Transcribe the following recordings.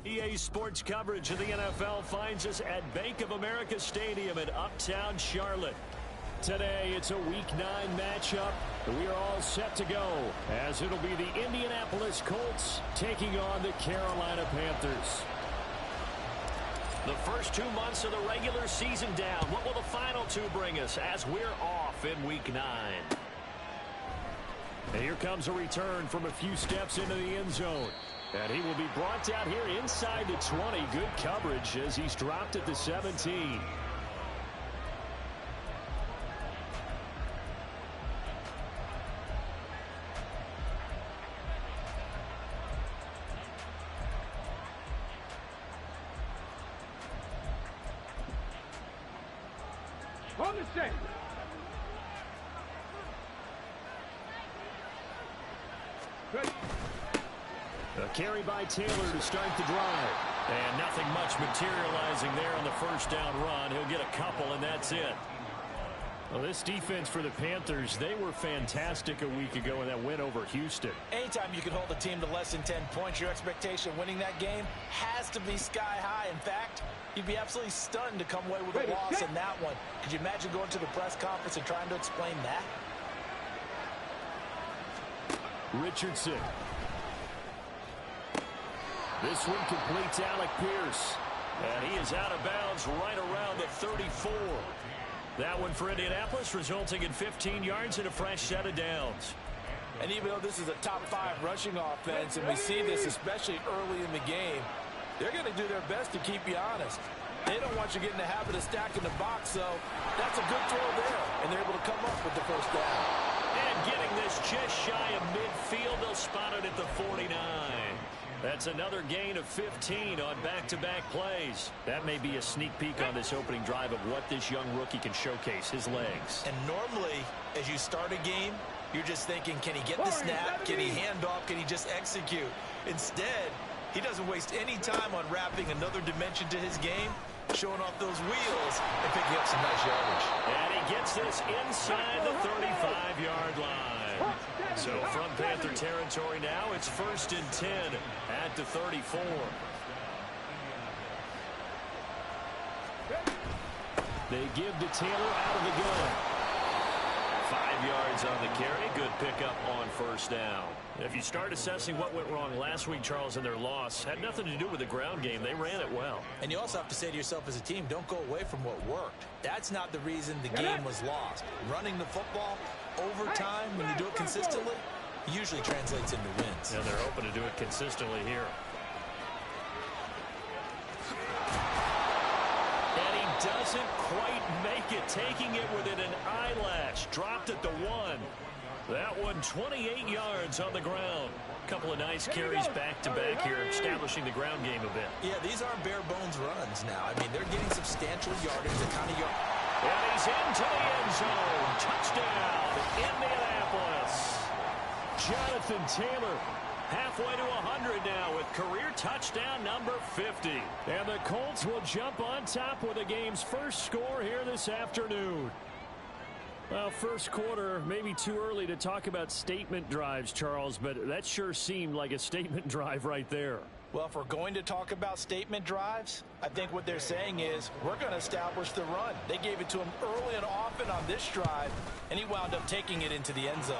EA Sports coverage of the NFL finds us at Bank of America Stadium in Uptown Charlotte. Today, it's a Week 9 matchup. We are all set to go, as it'll be the Indianapolis Colts taking on the Carolina Panthers. The first 2 months of the regular season down. What will the final 2 bring us as we're off in Week 9? And here comes a return from a few steps into the end zone. And he will be brought down here inside the 20. Good coverage as he's dropped at the 17. On the set. Good. A carry by Taylor to start the drive. And nothing much materializing there on the first down run. He'll get a couple, and that's it. Well, this defense for the Panthers, they were fantastic a week ago in that win over Houston. Anytime you can hold a team to less than 10 points, your expectation of winning that game has to be sky high. In fact, you'd be absolutely stunned to come away with a loss in that one. Could you imagine going to the press conference and trying to explain that? Richardson. This one completes Alec Pierce. And he is out of bounds right around the 34. That one for Indianapolis, resulting in 15 yards and a fresh set of downs. And even though this is a top 5 rushing offense, and we see this especially early in the game, they're going to do their best to keep you honest. They don't want you getting the habit of stacking the box, so that's a good throw there, and they're able to come up with the first down. And getting this just shy of midfield, they'll spot it at the 49. That's another gain of 15 on back-to-back plays. That may be a sneak peek on this opening drive of what this young rookie can showcase, his legs. And normally, as you start a game, you're just thinking, can he get the snap? Can he hand off? Can he just execute? Instead, he doesn't waste any time on wrapping another dimension to his game, showing off those wheels and picking up some nice yardage. And he gets this inside the 35-yard line. So from Panther territory now, it's 1st and 10 at the 34. They give to Taylor out of the gun. 5 yards on the carry. Good pickup on first down. If you start assessing what went wrong last week, Charles, in their loss, had nothing to do with the ground game. They ran it well. And you also have to say to yourself as a team, don't go away from what worked. That's not the reason the game was lost. Running the football over time, when you do it consistently, usually translates into wins. And they're hoping to do it consistently here. And he doesn't quite make it, taking it within an eyelash. Dropped at the 1. That one 28 yards on the ground. A couple of nice carries back-to-back here, establishing the ground game a bit. Yeah, these aren't bare-bones runs now. I mean, they're getting substantial yardage, the kind of yard. And he's into the end zone. Touchdown, Indianapolis. Jonathan Taylor halfway to 100 now with career touchdown number 50. And the Colts will jump on top with the game's first score here this afternoon. Well, first quarter, maybe too early to talk about statement drives, Charles, but that sure seemed like a statement drive right there. Well, if we're going to talk about statement drives, I think what they're saying is we're going to establish the run. They gave it to him early and often on this drive, and he wound up taking it into the end zone.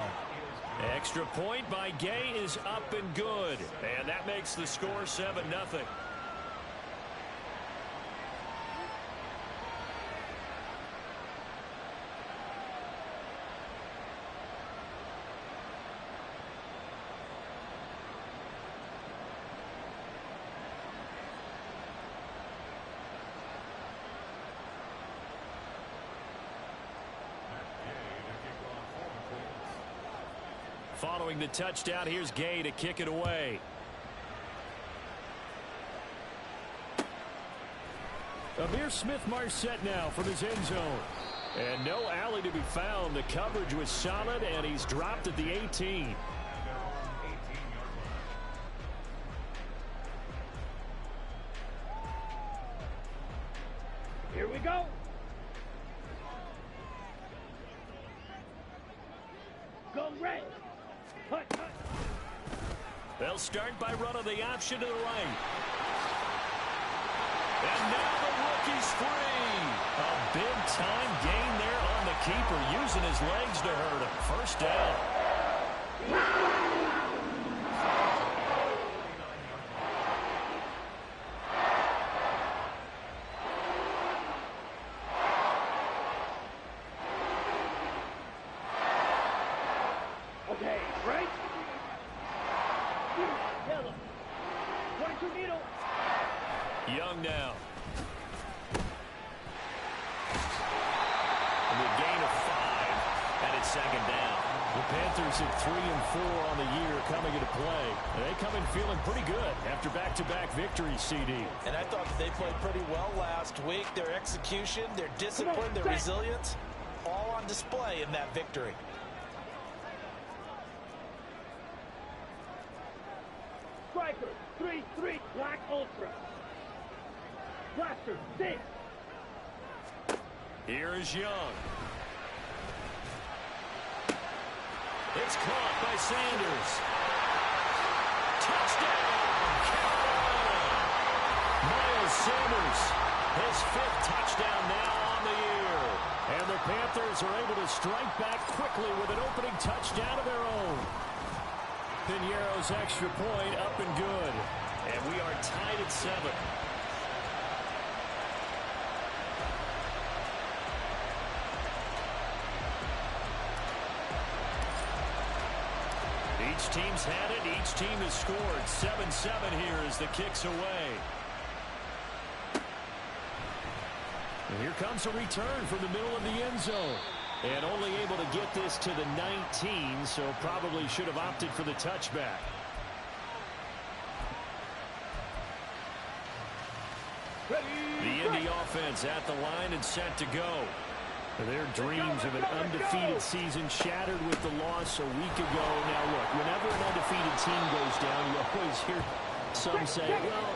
Extra point by Gay is up and good, and that makes the score 7-0. Following the touchdown, here's Gay to kick it away. Amir Smith-Marset now from his end zone. And no alley to be found. The coverage was solid, and he's dropped at the 18. Here we go. Go red. Hut, hut. They'll start by running the option to the right. And now the rookie's free. A big-time gain there on the keeper, using his legs to hurt him. First down. Okay, right? Yellow. 22 needle. Young now. And a gain of 5, and it's second down. The Panthers at 3 and 4 on the year coming into play. They come in feeling pretty good after back-to-back victories, CD. And I thought that they played pretty well last week. Their execution, their discipline, their resilience, all on display in that victory. Striker, 3-3, Black Ultra. Blaster, 6. Here is Young. It's caught by Sanders. Touchdown, Carolina. Miles Sanders, his 5th touchdown now on the year. And the Panthers are able to strike back quickly with an opening touchdown of their own. Piñeiro's extra point up and good. And we are tied at 7. Each team's had it. Each team has scored. 7-7 here as the kick's away. And here comes a return from the middle of the end zone. And only able to get this to the 19, so probably should have opted for the touchback. The Indy offense at the line and set to go. Their dreams of an undefeated season shattered with the loss a week ago. Now, look, whenever an undefeated team goes down, you always hear some say, well,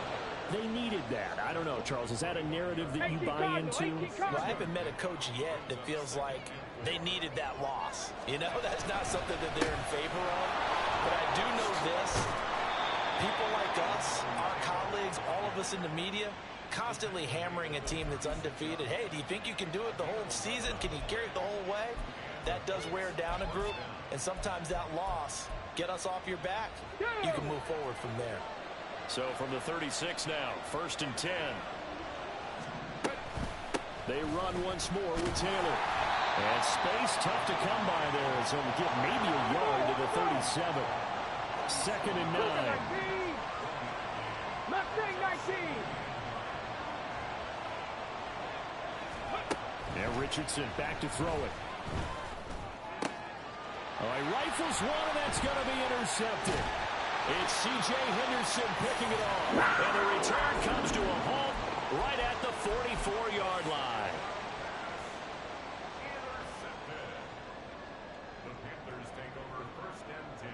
they needed that. I don't know, Charles. Is that a narrative that you buy into? Well, I haven't met a coach yet that feels like they needed that loss. You know, that's not something that they're in favor of. But I do know this. People like us, our colleagues, all of us in the media, constantly hammering a team that's undefeated. Hey, do you think you can do it the whole season? Can you carry it the whole way? That does wear down a group, and sometimes that loss, get us off your back, you can move forward from there. So from the 36 now, 1st and 10. They run once more with Taylor. And space tough to come by there. So we get maybe a yard to the 37. 2nd and 9. Mustang 19. And Richardson back to throw it. All right, rifles one, and that's going to be intercepted. It's C.J. Henderson picking it off. And the return comes to a halt right at the 44-yard line. The Panthers take over 1st and 10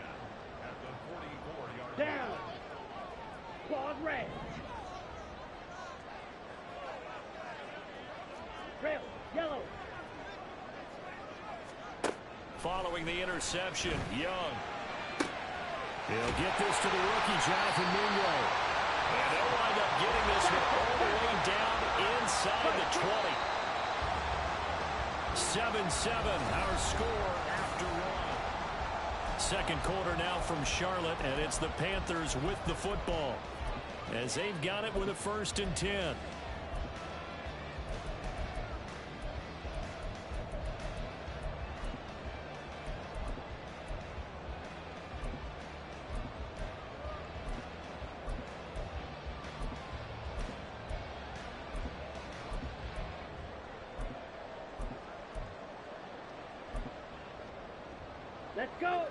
at the 44-yard line. Down. Claws red. Trail, yellow. Following the interception, Young. He'll get this to the rookie, Jonathan Mingo. And they'll wind up getting this one all the way down inside the 20. 7-7, our score after 1. Second quarter now from Charlotte, and it's the Panthers with the football, as they've got it with a 1st and 10. Let's go.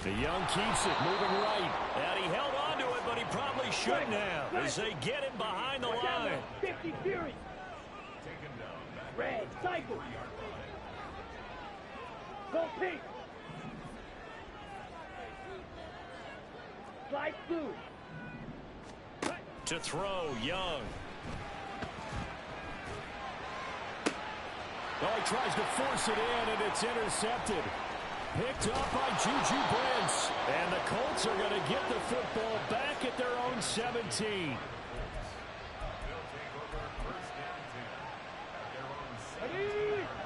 The Young keeps it, moving right. And he held on to it, but he probably shouldn't have, as they get him behind the line. 50 Fury. Red, cycle. Go pink. Slide through. To throw, Young. Oh, he tries to force it in, and it's intercepted. Picked up by Juju Brents. And the Colts are going to get the football back at their own 17.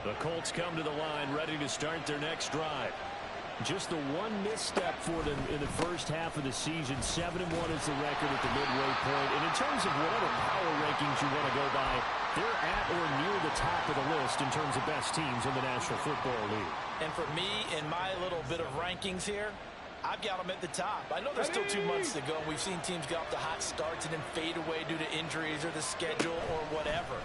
The Colts come to the line, ready to start their next drive. Just the one misstep for them in the first half of the season. 7-1 is the record at the midway point. And in terms of whatever power rankings you want to go by, they're at or near the top of the list in terms of best teams in the National Football League. And for me, in my little bit of rankings here, I've got them at the top. I know there's still 2 months to go. We've seen teams get off to hot starts and then fade away due to injuries or the schedule or whatever.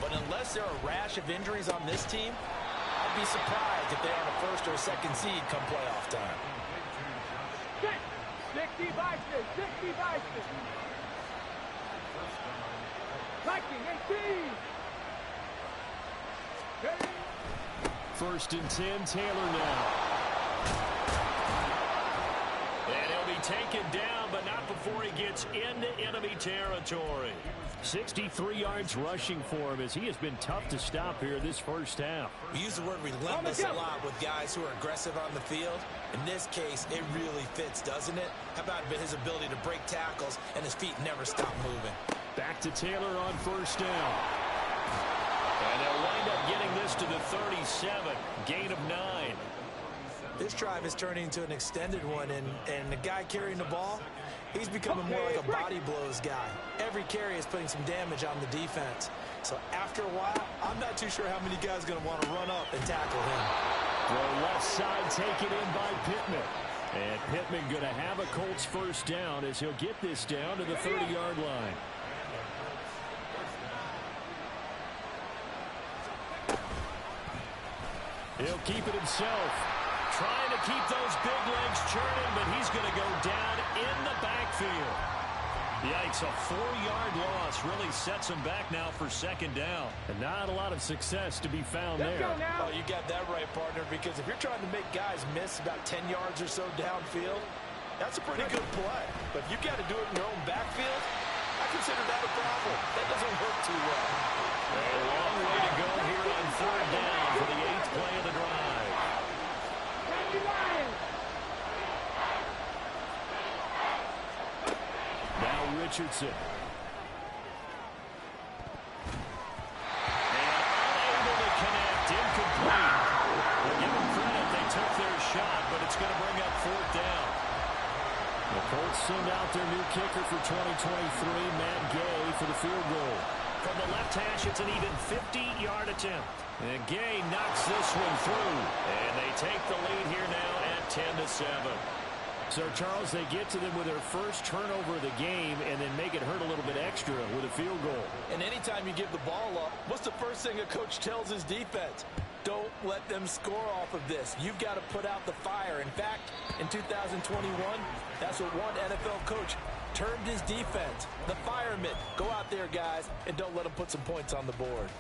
But unless there are a rash of injuries on this team, I'd be surprised if they are the first or second seed come playoff time. 60 Vikings, 60 Vikings. Viking 18. First and 10, Taylor now. And he'll be taken down, but not before he gets into enemy territory. 63 yards rushing for him as he has been tough to stop here this first half. We use the word relentless a lot with guys who are aggressive on the field. In this case, it really fits, doesn't it? How about his ability to break tackles and his feet never stop moving? Back to Taylor on first down. And they'll wind up getting this to the 37. Gain of 9. This drive is turning into an extended one, and the guy carrying the ball, he's becoming more like a body blows guy. Every carry is putting some damage on the defense. So after a while, I'm not too sure how many guys are going to want to run up and tackle him. The left side taken in by Pittman. And Pittman going to have a Colts first down as he'll get this down to the 30-yard line. He'll keep it himself. Trying to keep those big legs churning, but he's going to go down in the backfield. Yikes, a 4-yard loss really sets him back now for second down. And not a lot of success to be found there. Oh, you got that right, partner, because if you're trying to make guys miss about 10 yards or so downfield, that's a pretty good play. But if you've got to do it in your own backfield, I consider that a problem. That doesn't work too well. A long way to go here on third down for the 8th play of the drive. Now Richardson. And unable to connect. Incomplete. We'll give them credit. They took their shot, but it's going to bring up fourth down. The Colts send out their new kicker for 2023, Matt Gay, for the field goal. From the left hash, it's an even 50-yard attempt. And Gay knocks this one through. And they take the lead here now at 10-7. So, Charles, they get to them with their first turnover of the game and then make it hurt a little bit extra with a field goal. And anytime you give the ball up, what's the first thing a coach tells his defense? Don't let them score off of this. You've got to put out the fire. In fact, in 2021, that's what one NFL coach termed his defense. The firemen. Go out there, guys, and don't let them put some points on the board.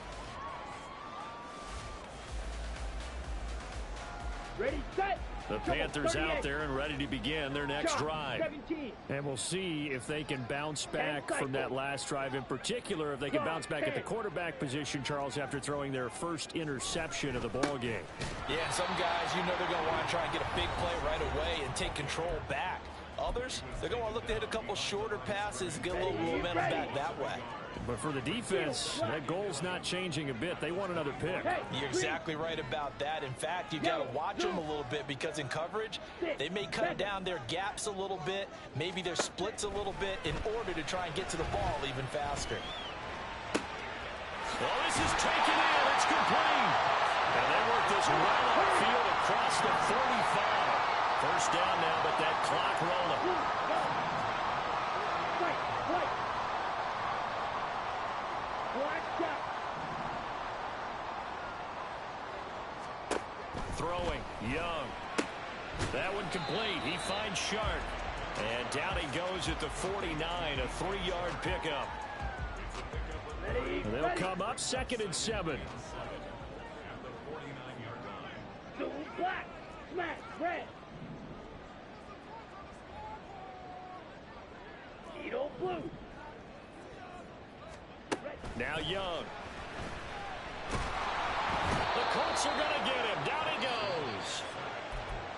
Ready, set. The Panthers out there and ready to begin their next drive. 17. And we'll see if they can bounce back from that last drive. In particular, if they can bounce back at the quarterback position, Charles, after throwing their first interception of the ball game. Yeah, some guys, you know they're going to want to try and get a big play right away and take control back. Others, they're going to want to look to hit a couple shorter passes, get a little momentum back that way. But for the defense, that goal's not changing a bit. They want another pick. You're exactly right about that. In fact, you've got to watch them a little bit because in coverage, they may cut down their gaps a little bit, maybe their splits a little bit in order to try and get to the ball even faster. Well, this is taken in. It's complete. And they work this well upfield across the 45. First down now, but that clock rolling. Throwing, Young. That one complete. He finds Sharp. And down he goes at the 49, a 3-yard pickup. They'll come up 2nd and 7. Black, smash, red. Needle blue. Now Young. The Colts are going to get him. Down he goes.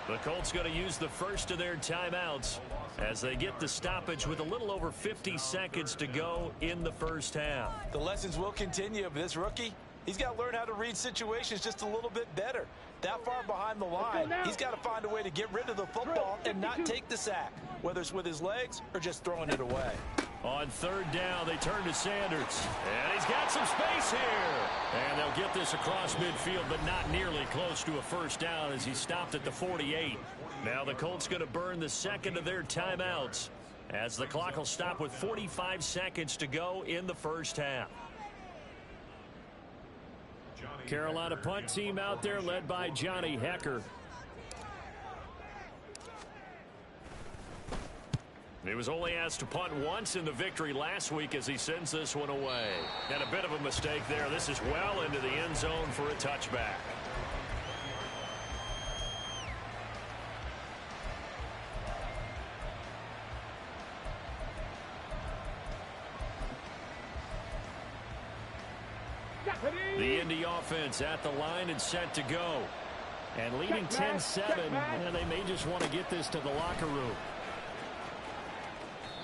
The Colts going to use the first of their timeouts as they get the stoppage with a little over 50 seconds to go in the first half. The lessons will continue, but this rookie, he's got to learn how to read situations just a little bit better. That far behind the line, he's got to find a way to get rid of the football and not take the sack, whether it's with his legs or just throwing it away. On third down, they turn to Sanders. And he's got some space here. And they'll get this across midfield, but not nearly close to a first down as he stopped at the 48. Now the Colts going to burn the second of their timeouts as the clock will stop with 45 seconds to go in the first half. Carolina punt team out there led by Johnny Hecker. He was only asked to punt once in the victory last week as he sends this one away. And a bit of a mistake there. This is well into the end zone for a touchback. The Indy offense at the line and set to go. And leading 10-7, and they may just want to get this to the locker room.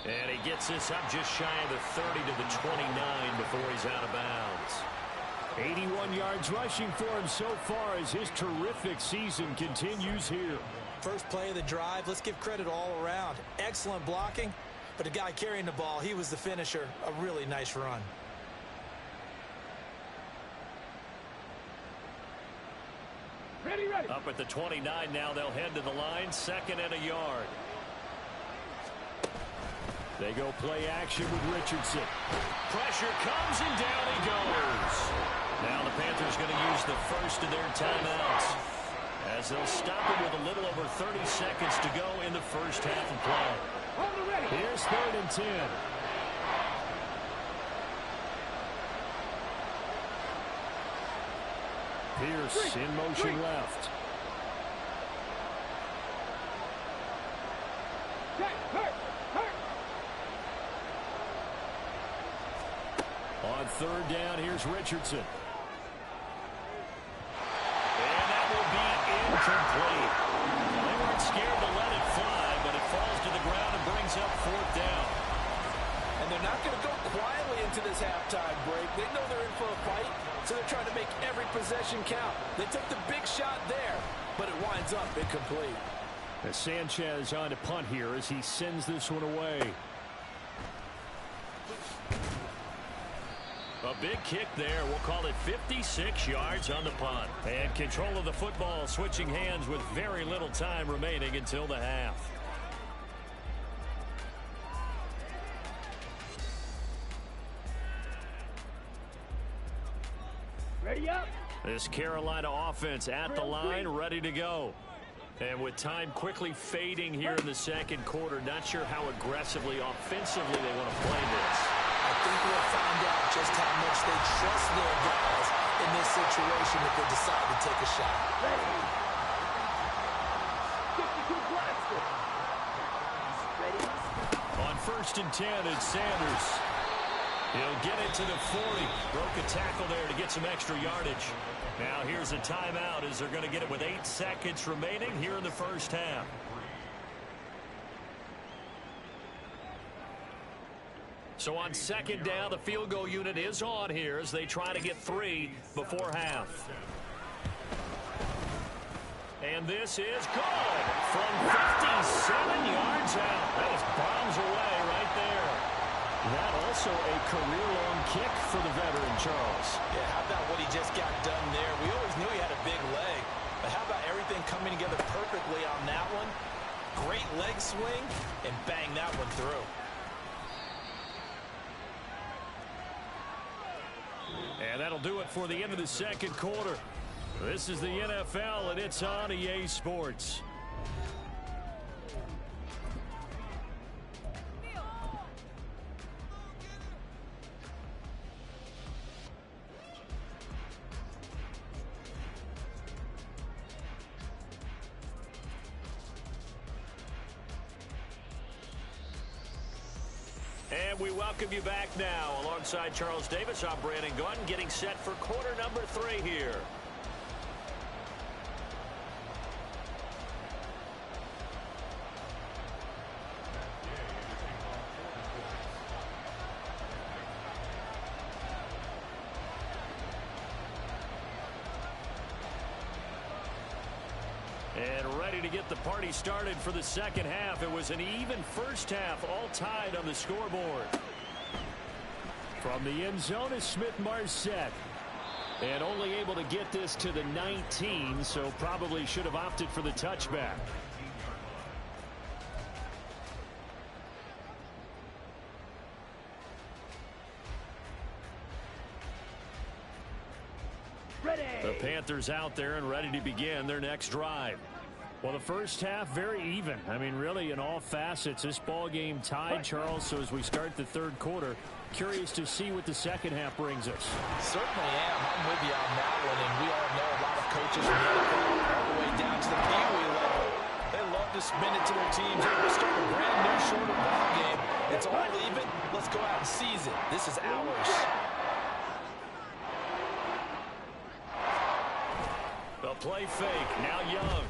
And he gets this up just shy of the 30 to the 29 before he's out of bounds. 81 yards rushing for him so far as his terrific season continues here. First play of the drive, let's give credit all around. Excellent blocking, but the guy carrying the ball, he was the finisher. A really nice run. Ready, ready. Up at the 29 now, they'll head to the line, second and a yard. They go play action with Richardson. Pressure comes and down he goes. Now the Panthers going to use the first of their timeouts as they'll stop it with a little over 30 seconds to go in the first half of play. Here's third and 10. Pierce in motion left. On third down, here's Richardson. And that will be incomplete. They weren't scared to let it fly, but it falls to the ground and brings up fourth down. And they're not going to go quietly into this halftime break. They know they're in for a fight, so they're trying to make every possession count. They took the big shot there, but it winds up incomplete. As Sanchez on to punt here as he sends this one away. A big kick there. We'll call it 56 yards on the punt. And control of the football switching hands with very little time remaining until the half. Ready up. This Carolina offense at the line, ready to go. And with time quickly fading here in the second quarter, not sure how aggressively, offensively they want to play this. I think we'll find out just how much they trust their guys in this situation if they decide to take a shot. Ready. 52 blaster. Ready. On first and 10, it's Sanders. He'll get it to the 40. Broke a tackle there to get some extra yardage. Now here's a timeout as they're going to get it with 8 seconds remaining here in the first half. So on second down, the field goal unit is on here as they try to get 3 before half. And this is good from 57 yards out. That was bombs away right there. That also a career-long kick for the veteran, Charles. Yeah, how about what he just got done there? We always knew he had a big leg, but how about everything coming together perfectly on that one? Great leg swing, and bang that one through. And that'll do it for the end of the second quarter. This is the NFL, and it's on EA Sports. And we welcome you back now. Alongside Charles Davis, I'm Brandon Gunn, getting set for quarter number 3 here. And ready to get the party started for the second half. It was an even first half, all tied on the scoreboard. From the end zone is Smith-Marset. And only able to get this to the 19, so probably should have opted for the touchback. Ready. The Panthers out there and ready to begin their next drive. Well, the first half, very even. I mean, really, in all facets, this ball game tied, Charles. So as we start the third quarter, curious to see what the second half brings us. Certainly am. I'm with you on that one. And we all know a lot of coaches from the NFL all the way down to the Pee Wee level. They love to spin it to their teams. Hey, we'll start a brand new, shorter ball game. It's all even. Let's go out and seize it. This is ours. The play fake. Now Young.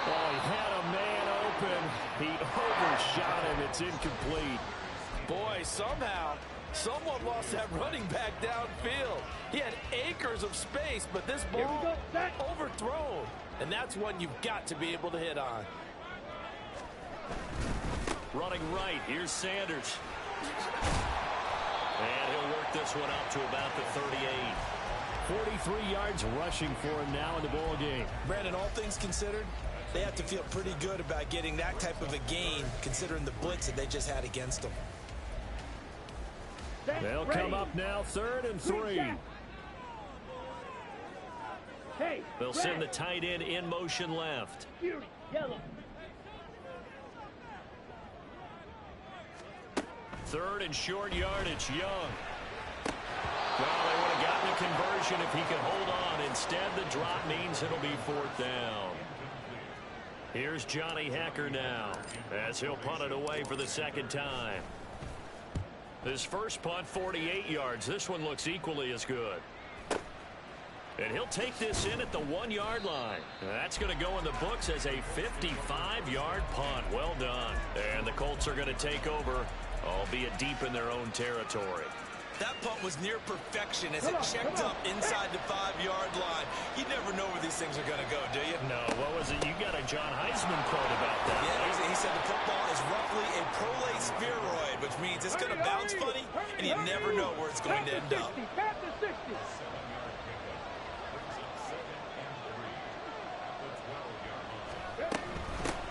Oh, he had a man open. He overshot him. It's incomplete. Boy, somehow, someone lost that running back downfield. He had acres of space, but this Here we ball go. Set. overthrown. And that's one you've got to be able to hit on. Running right. Here's Sanders. And he'll work this one up to about the 38. 43 yards rushing for him now in the ball game. Brandon, all things considered, they have to feel pretty good about getting that type of a gain, considering the blitz that they just had against them. Set. They'll Ready. come up now, 3rd and 3. Hey. They'll send the tight end in motion left. Fury. Yellow. 3rd and short yardage. Young. Well, they would have gotten a conversion if he could hold on. Instead, the drop means it'll be 4th down. Here's Johnny Hacker now as he'll punt it away for the second time. His first punt, 48 yards. This one looks equally as good. And he'll take this in at the 1-yard line. That's going to go in the books as a 55-yard punt. Well done. And the Colts are going to take over, albeit deep in their own territory. That punt was near perfection as it checked up inside the 5-yard line. You never know where these things are going to go, do you? No, what was it? You got a John Heisman quote about that. Yeah, he said the football is roughly a prolate spheroid, which means it's going to bounce funny, and you never know where it's going to end up. Pass the 60.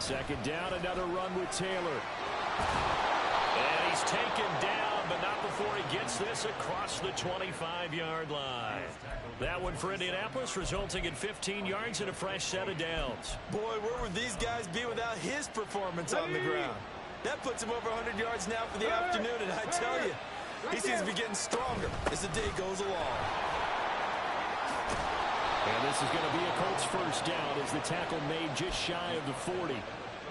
Second down, another run with Taylor. And he's taken down, but not before he gets this across the 25-yard line. That one for Indianapolis, resulting in 15 yards and a fresh set of downs. Boy, where would these guys be without his performance on the ground? That puts him over 100 yards now for the afternoon, and I tell you, he seems to be getting stronger as the day goes along. And this is going to be a Colts first down as the tackle made just shy of the 40.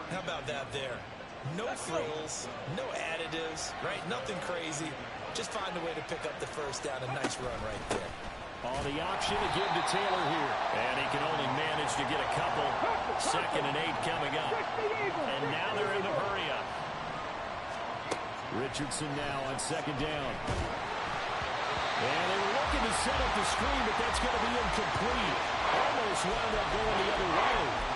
How about that there? No frills, no additives, right? Nothing crazy. Just find a way to pick up the first down. A nice run right there. On the option to give to Taylor here. And he can only manage to get a couple. 2nd and 8 coming up. And now they're in the hurry-up. Richardson now on 2nd down. And they were looking to set up the screen, but that's going to be incomplete. Almost wound up going the other way.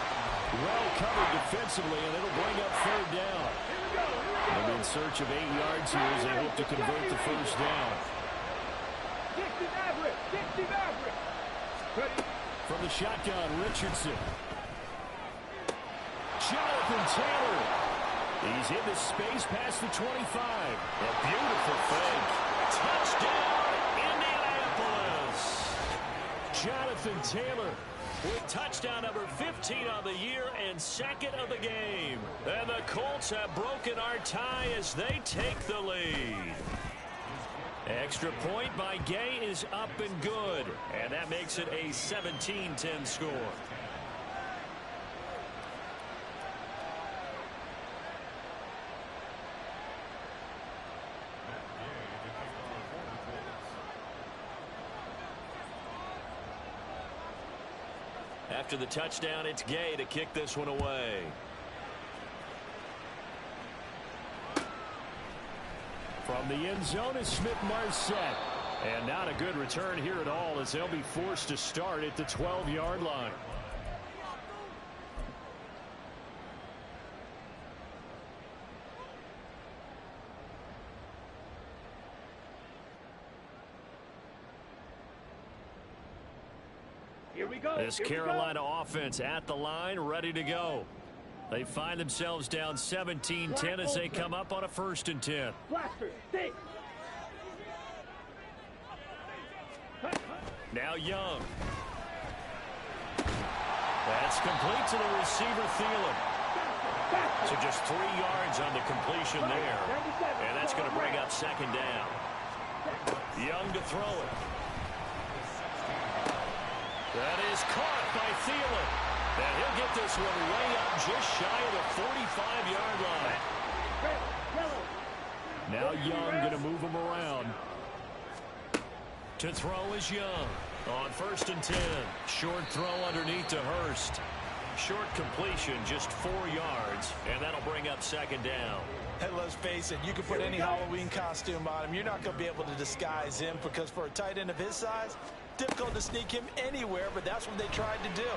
Well covered defensively, and it'll bring up 3rd down. They'll be in search of 8 yards here as they hope to convert the first down. 60 Maverick. 60 Maverick. Ready. From the shotgun, Richardson. Jonathan Taylor. He's in the space past the 25. A beautiful fake. Touchdown, Indianapolis. Jonathan Taylor with touchdown number 15 on the year and 2nd of the game. And the Colts have broken our tie as they take the lead. Extra point by Gay is up and good. And that makes it a 17-10 score. After the touchdown, it's Gay to kick this one away. From the end zone is Smith-Marset. And not a good return here at all, as they'll be forced to start at the 12-yard line. Here we go. This Carolina offense at the line, ready to go. They find themselves down 17-10 as they come up on a 1st and 10. Blaster, stay. Now Young. That's complete to the receiver, Thielen. So just 3 yards on the completion there. And that's going to bring up 2nd down. Young to throw it. That is caught by Thielen. And he'll get this one way up just shy of the 45-yard line. Now Young going to move him around. To throw is Young. On 1st and 10. Short throw underneath to Hurst. Short completion, just 4 yards. And that'll bring up 2nd down. Hey, let's face it, you can put any Halloween costume on him. You're not going to be able to disguise him, because for a tight end of his size, difficult to sneak him anywhere, but that's what they tried to do.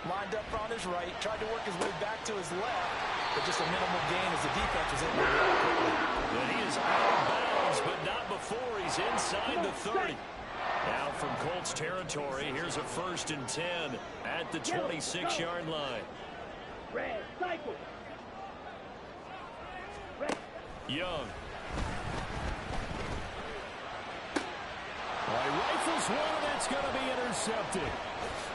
Lined up on his right, tried to work his way back to his left, but just a minimal gain as the defense was able to react quickly. And he is out of bounds, but not before he's inside the 30. Now from Colts territory, here's a 1st and 10 at the 26-yard line. Red, cycle. Young. Rifles one, that's going to be intercepted.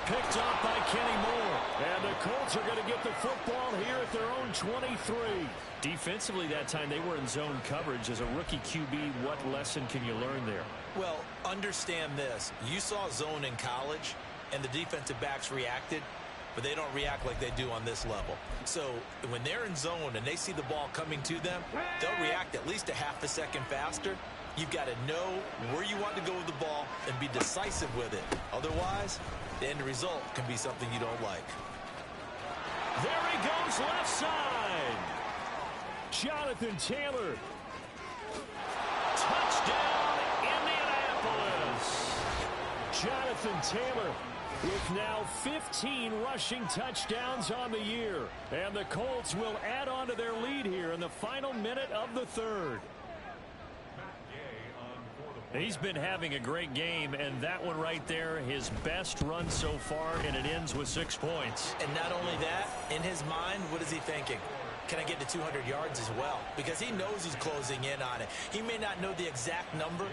Picked off by Kenny Moore. And the Colts are going to get the football here at their own 23. Defensively that time they were in zone coverage. As a rookie QB, what lesson can you learn there? Well, understand this. You saw zone in college, and the defensive backs reacted, but they don't react like they do on this level. So when they're in zone and they see the ball coming to them, they'll react at least a half a second faster. You've got to know where you want to go with the ball and be decisive with it. Otherwise, the end result can be something you don't like. There he goes, left side. Jonathan Taylor. Touchdown, Indianapolis. Jonathan Taylor with now 15 rushing touchdowns on the year. And the Colts will add on to their lead here in the final minute of the 3rd. He's been having a great game, and that one right there, his best run so far, and it ends with 6 points. And not only that, in his mind, what is he thinking? Can I get to 200 yards as well? Because he knows he's closing in on it. He may not know the exact number,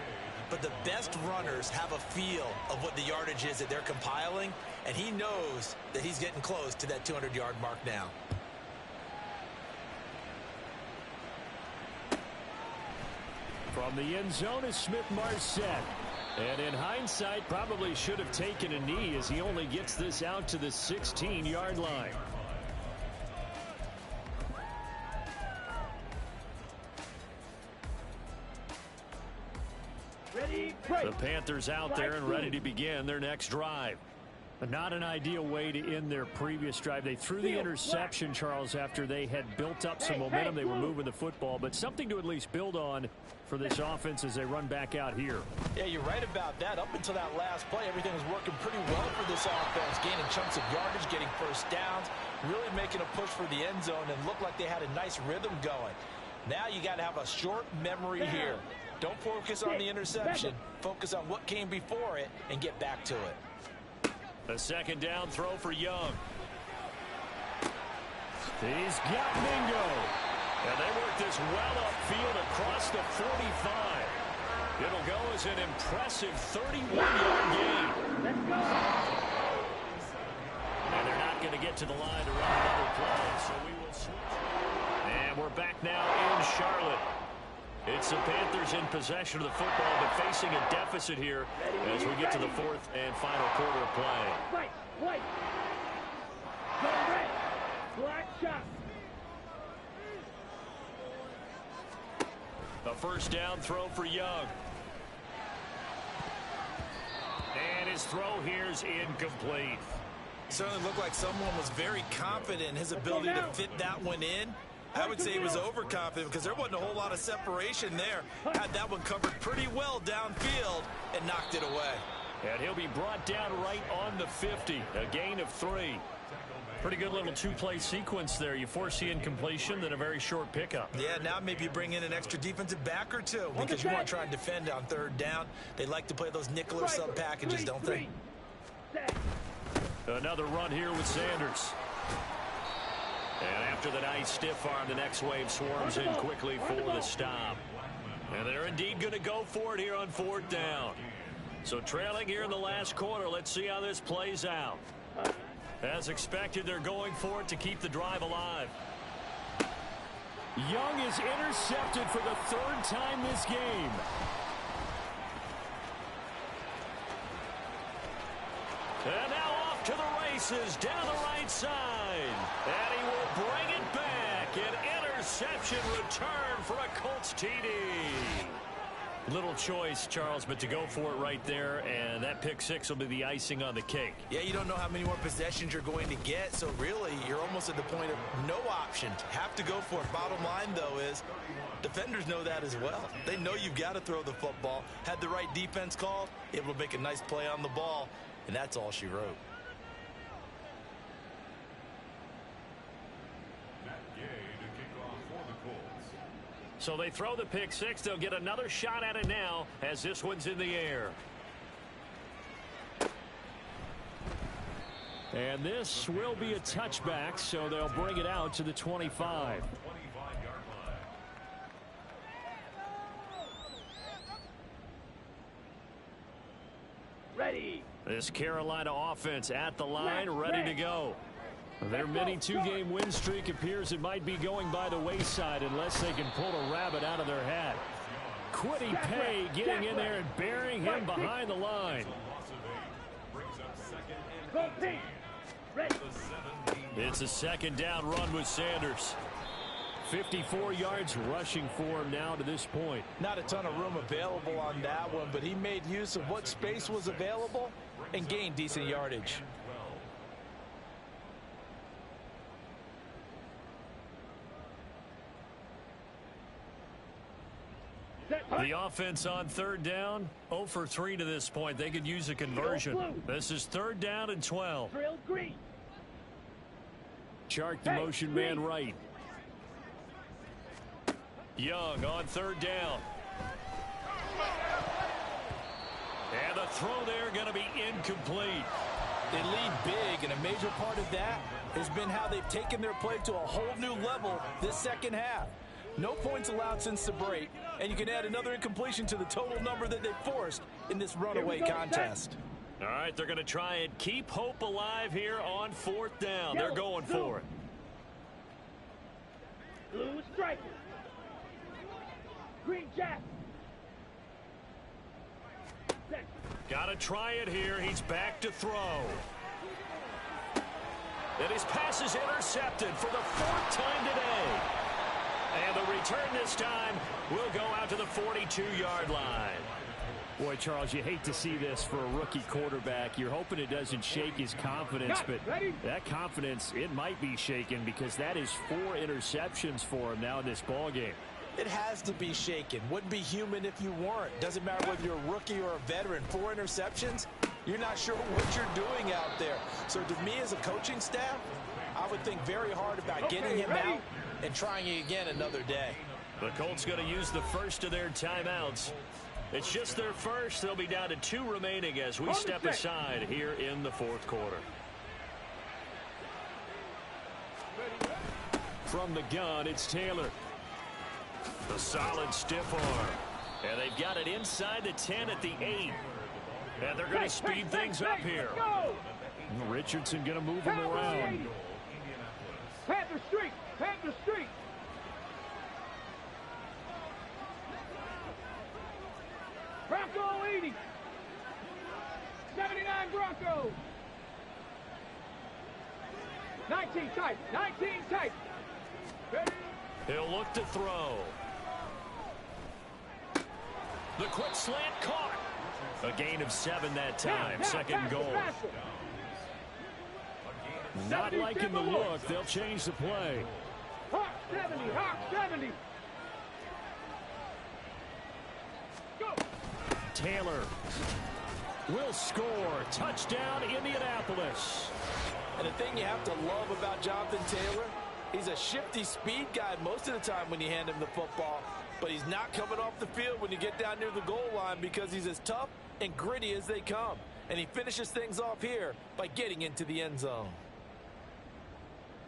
but the best runners have a feel of what the yardage is that they're compiling, and he knows that he's getting close to that 200-yard mark now. From the end zone is Smith-Marset. And in hindsight, probably should have taken a knee as he only gets this out to the 16-yard line. Ready, break. The Panthers out there and ready to begin their next drive. Not an ideal way to end their previous drive. They threw the interception, Charles, after they had built up some momentum. They were moving the football, but something to at least build on for this offense as they run back out here. Yeah, you're right about that. Up until that last play, everything was working pretty well for this offense, gaining chunks of yardage, getting first downs, really making a push for the end zone, and looked like they had a nice rhythm going. Now you got to have a short memory here. Don't focus on the interception. Focus on what came before it and get back to it. A 2nd down throw for Young. He's got Mingo. And they work this well upfield across the 45. It'll go as an impressive 31-yard gain. Let's go. And they're not going to get to the line to run another play, so we will switch. And we're back now in Charlotte. It's the Panthers in possession of the football, but facing a deficit here as we get to the 4th and final quarter of play. White, white. Go red. Black shot. A 1st down throw for Young. And his throw here's incomplete. Certainly looked like someone was very confident in his ability to fit that one in. I would say he was overconfident because there wasn't a whole lot of separation there. Had that one covered pretty well downfield and knocked it away. And he'll be brought down right on the 50. A gain of 3. Pretty good little two-play sequence there. You force the incompletion, then a very short pickup. Yeah, now maybe you bring in an extra defensive back or two because you want to try and defend on 3rd down. They like to play those nickel or sub packages, don't they? Another run here with Sanders. And after the nice stiff arm, the next wave swarms in quickly for the stop. And they're indeed going to go for it here on 4th down. So trailing here in the last quarter, let's see how this plays out. As expected, they're going for it to keep the drive alive. Young is intercepted for the 3rd time this game. And now off to the races down the right side. And he will bring it back. An interception return for a Colts TD. Little choice, Charles, but to go for it right there, and that pick 6 will be the icing on the cake. Yeah, you don't know how many more possessions you're going to get, so really you're almost at the point of no option. Have to go for it. Bottom line, though, is defenders know that as well. They know you've got to throw the football. Had the right defense called, able to make a nice play on the ball, and that's all she wrote. So they throw the pick 6. They'll get another shot at it now as this one's in the air. And this will be a touchback, so they'll bring it out to the 25. Ready. This Carolina offense at the line, ready to go. Their mini 2-game win streak appears it might be going by the wayside unless they can pull a rabbit out of their hat. Quiddy Pay getting in there and burying him behind the line. It's a 2nd down run with Sanders. 54 yards rushing for him now to this point. Not a ton of room available on that one, but he made use of what space was available and gained decent yardage. The offense on 3rd down, 0 for 3 to this point. They could use a conversion. This is 3rd down and 12. Chark the motion man right. Young on 3rd down. And the throw there going to be incomplete. They lead big, and a major part of that has been how they've taken their play to a whole new level this 2nd half. No points allowed since the break, and you can add another incompletion to the total number that they forced in this runaway contest. All right, they're going to try and keep hope alive here on 4th down. They're going for it. Blue striker. Green jack. Got to try it here. He's back to throw. And his pass is intercepted for the 4th time today. And the return this time will go out to the 42-yard line. Boy, Charles, you hate to see this for a rookie quarterback. You're hoping it doesn't shake his confidence, but that confidence, it might be shaken because that is 4 interceptions for him now in this ballgame. It has to be shaken. Wouldn't be human if you weren't. Doesn't matter whether you're a rookie or a veteran. 4 interceptions, you're not sure what you're doing out there. So to me as a coaching staff, I would think very hard about getting him out and trying it again another day. The Colts going to use the first of their timeouts. It's just their first. They'll be down to 2 remaining as we step aside here in the 4th quarter. From the gun, it's Taylor. The solid stiff arm. And they've got it inside the 10 at the 8. And they're going to speed things up here. Richardson going to move him around. Panther Street! Panther Street! Bronco 80! 79 Bronco! 19 tight! 19 tight! Ready? He'll look to throw. The quick slant caught. A gain of 7 that time. Second goal. Not liking the look. They'll change the play. 70, Hawk 70. Go. Taylor will score. Touchdown, Indianapolis. And the thing you have to love about Jonathan Taylor, he's a shifty speed guy most of the time when you hand him the football, but he's not coming off the field when you get down near the goal line because he's as tough and gritty as they come. And he finishes things off here by getting into the end zone.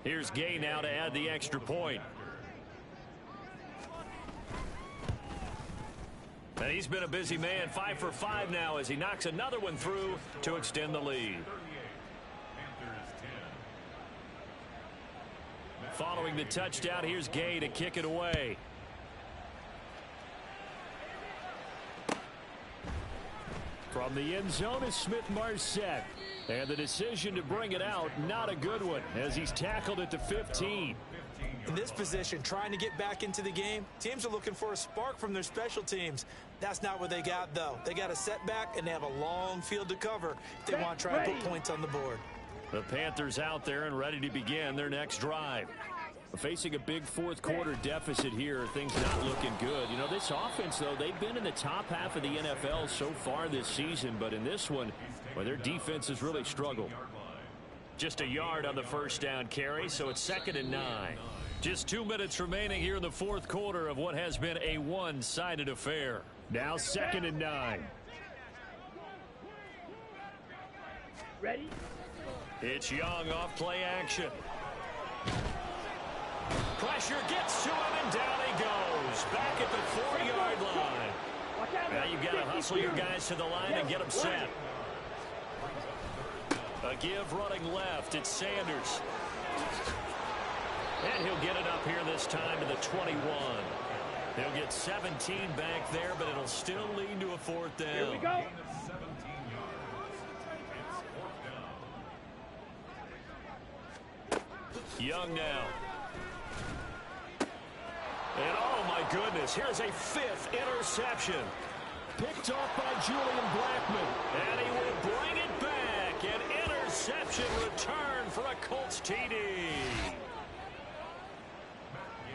Here's Gay now to add the extra point. And he's been a busy man, 5 for 5 now as he knocks another one through to extend the lead. Following the touchdown, here's Gay to kick it away. From the end zone is Smith-Marset. And the decision to bring it out, not a good one, as he's tackled at the 15. In this position, trying to get back into the game, teams are looking for a spark from their special teams. That's not what they got, though. They got a setback, and they have a long field to cover if they want to try and put points on the board. The Panthers out there and ready to begin their next drive. Facing a big fourth quarter deficit here, things not looking good. You know, this offense, though, they've been in the top half of the NFL so far this season, but in this one, well, their defense has really struggled. Just a yard on the first down carry, so it's 2nd and 9. Just 2 minutes remaining here in the fourth quarter of what has been a one-sided affair. Now 2nd and 9. Ready? It's Young off play action. Pressure gets to him, and down he goes. Back at the 4-yard line. Now you've got to hustle your guys to the line and get them set. A give running left. It's Sanders. And he'll get it up here this time to the 21. He'll get 17 back there, but it'll still lead to a 4th down. Here we go. Young now. And oh my goodness, here's a 5th interception. Picked off by Julian Blackman. And he will bring it back. An interception return for a Colts TD.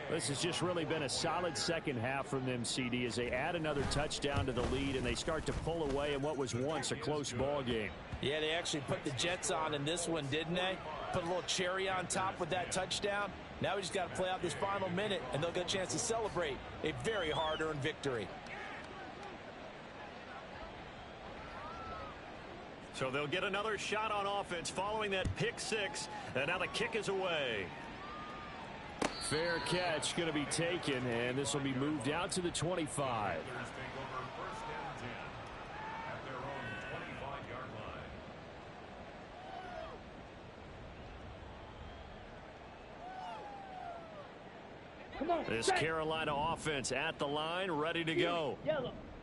This has just really been a solid second half from them, CD, as they add another touchdown to the lead and they start to pull away in what was once a close ball game. Yeah, they actually put the Jets on in this one, didn't they? Put a little cherry on top with that touchdown. Now we just got to play out this final minute, and they'll get a chance to celebrate a very hard-earned victory. So they'll get another shot on offense following that pick 6, and now the kick is away. Fair catch going to be taken, and this will be moved out to the 25. This Carolina offense at the line, ready to go.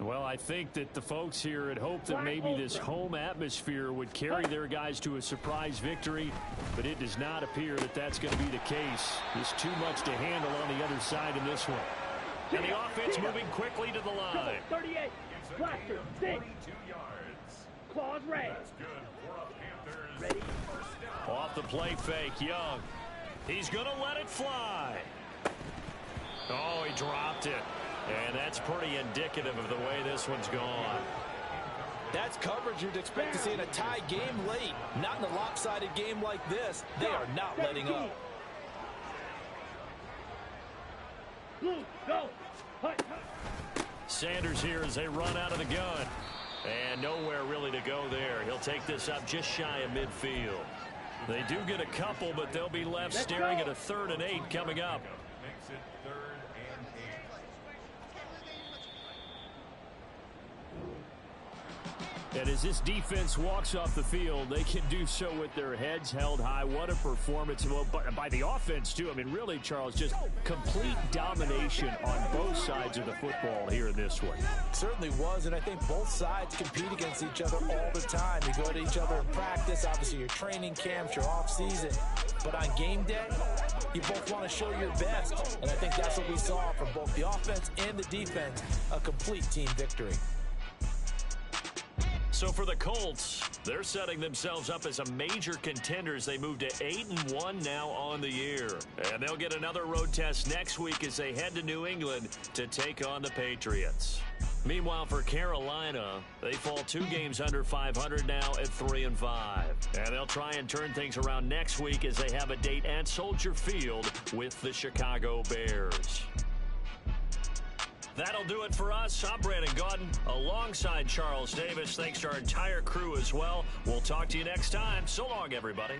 Well, I think that the folks here had hoped that maybe this home atmosphere would carry their guys to a surprise victory, but it does not appear that that's going to be the case. There's too much to handle on the other side in this one. And the offense moving quickly to the line. 38, cluster, 6. Claws red. Ready? Off the play fake, Young. He's going to let it fly. Oh, he dropped it. And that's pretty indicative of the way this one's gone. That's coverage you'd expect to see in a tie game late. Not in a lopsided game like this. They are not letting up. Blue, go. Sanders here as they run out of the gun. And nowhere really to go there. He'll take this up just shy of midfield. They do get a couple, but they'll be left staring at a 3rd and 8 coming up. Makes it 3rd and 8. And as this defense walks off the field, they can do so with their heads held high. What a performance. Well, by the offense, too. I mean, really, Charles, just complete domination on both sides of the football here in this one. Certainly was, and I think both sides compete against each other all the time. You go at each other in practice, obviously your training camps, your off-season. But on game day, you both want to show your best. And I think that's what we saw from both the offense and the defense, a complete team victory. So for the Colts, They're setting themselves up as a major contender as they move to 8-1 now on the year. And they'll get another road test next week as they head to New England to take on the Patriots. Meanwhile, for Carolina, they fall 2 games under 500 now at 3-5. And they'll try and turn things around next week as they have a date at Soldier Field with the Chicago Bears. That'll do it for us. I'm Brandon Gaudin alongside Charles Davis. Thanks to our entire crew as well. We'll talk to you next time. So long, everybody.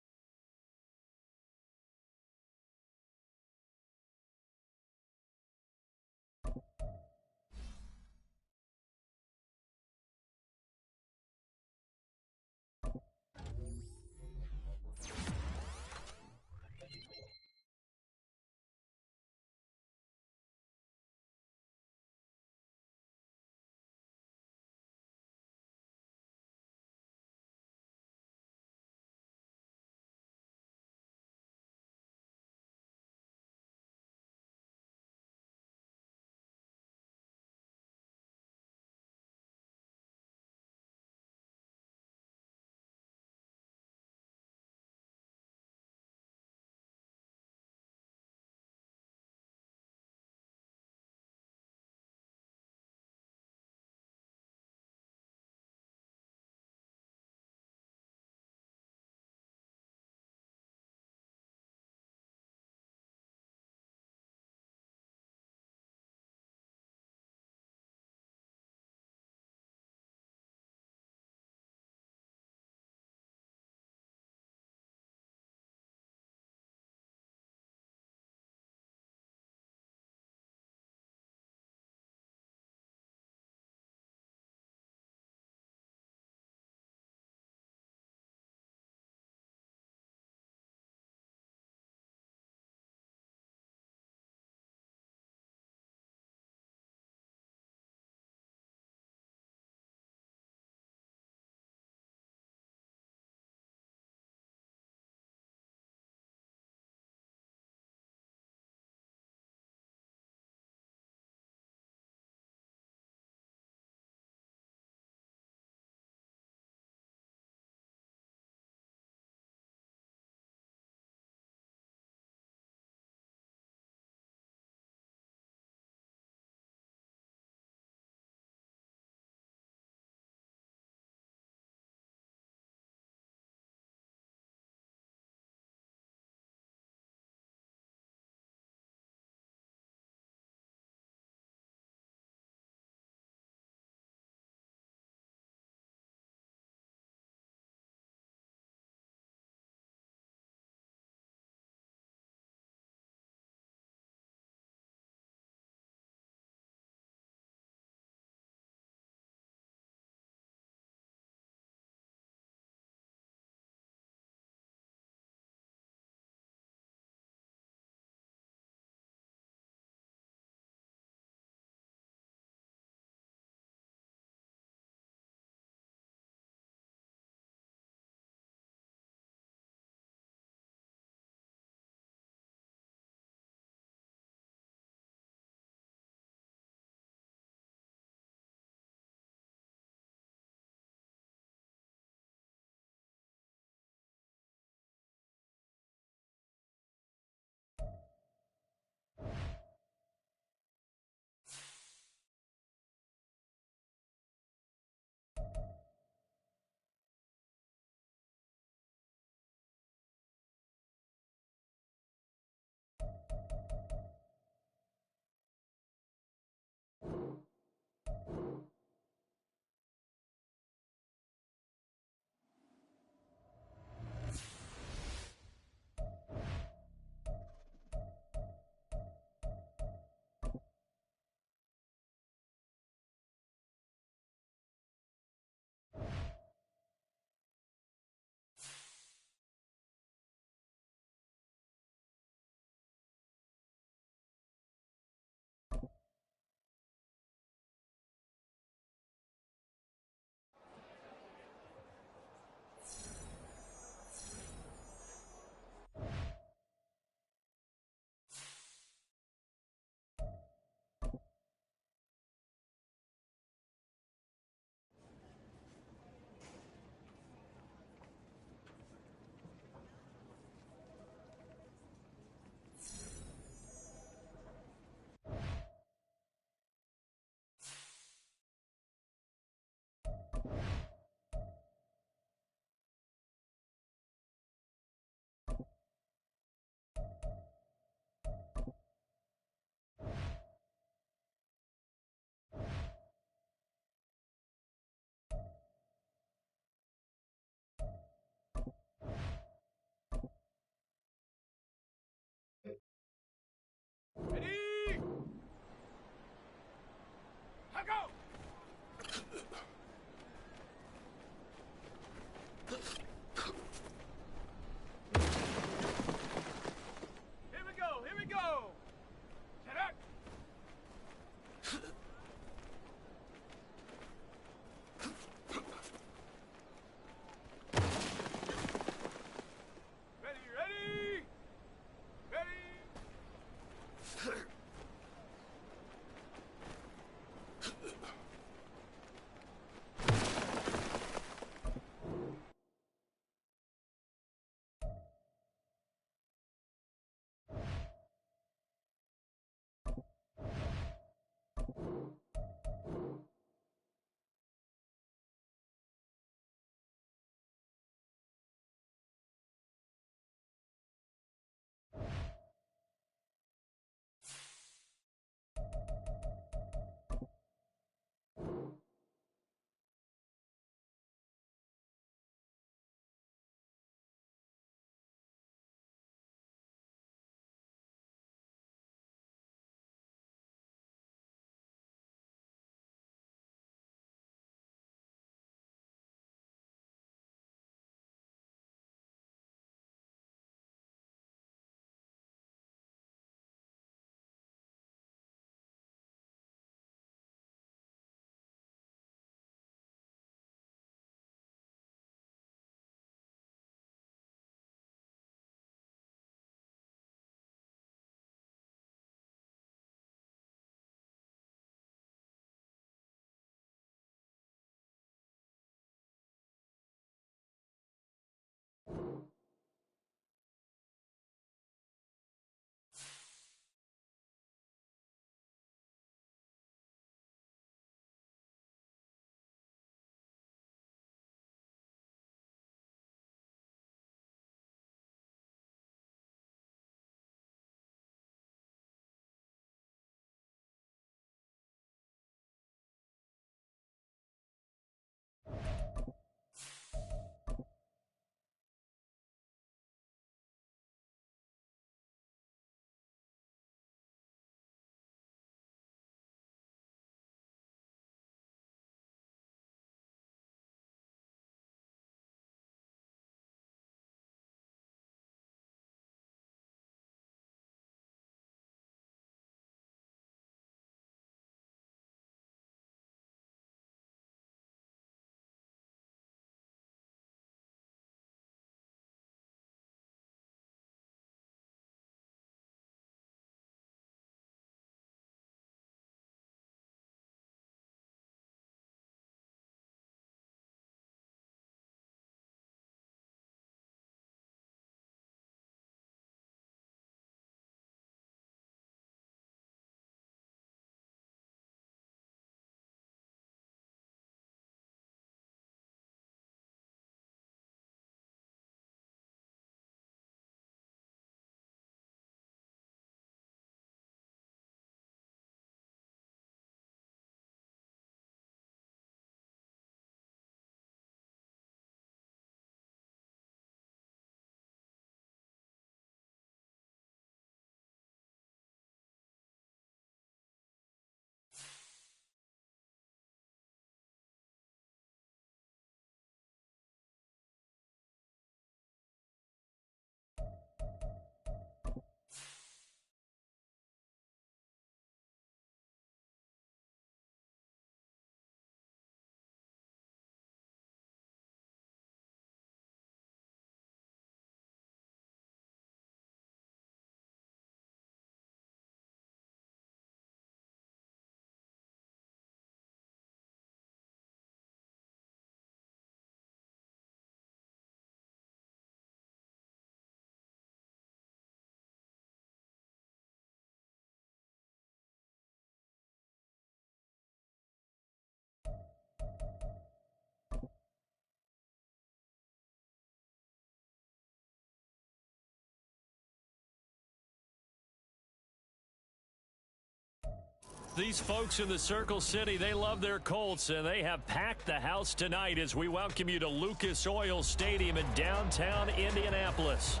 these folks in the Circle City, they love their Colts, and they have packed the house tonight as we welcome you to Lucas Oil Stadium in downtown Indianapolis.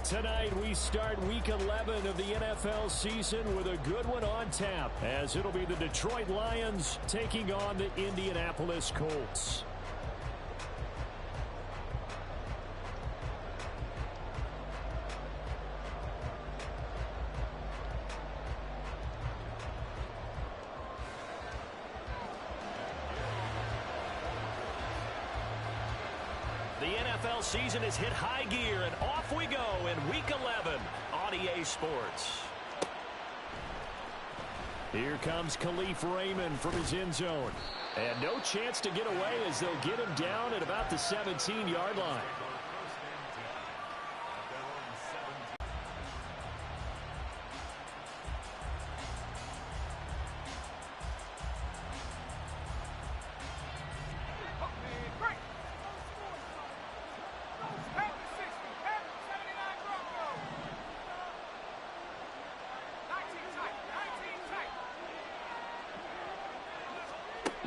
Tonight, we start Week 11 of the NFL season with a good one on tap, as it'll be the Detroit Lions taking on the Indianapolis Colts. The NFL season has hit high gear, and off we go in Week 11 on EA Sports. Here comes Khalif Raymond from his end zone. And no chance to get away as they'll get him down at about the 17-yard line.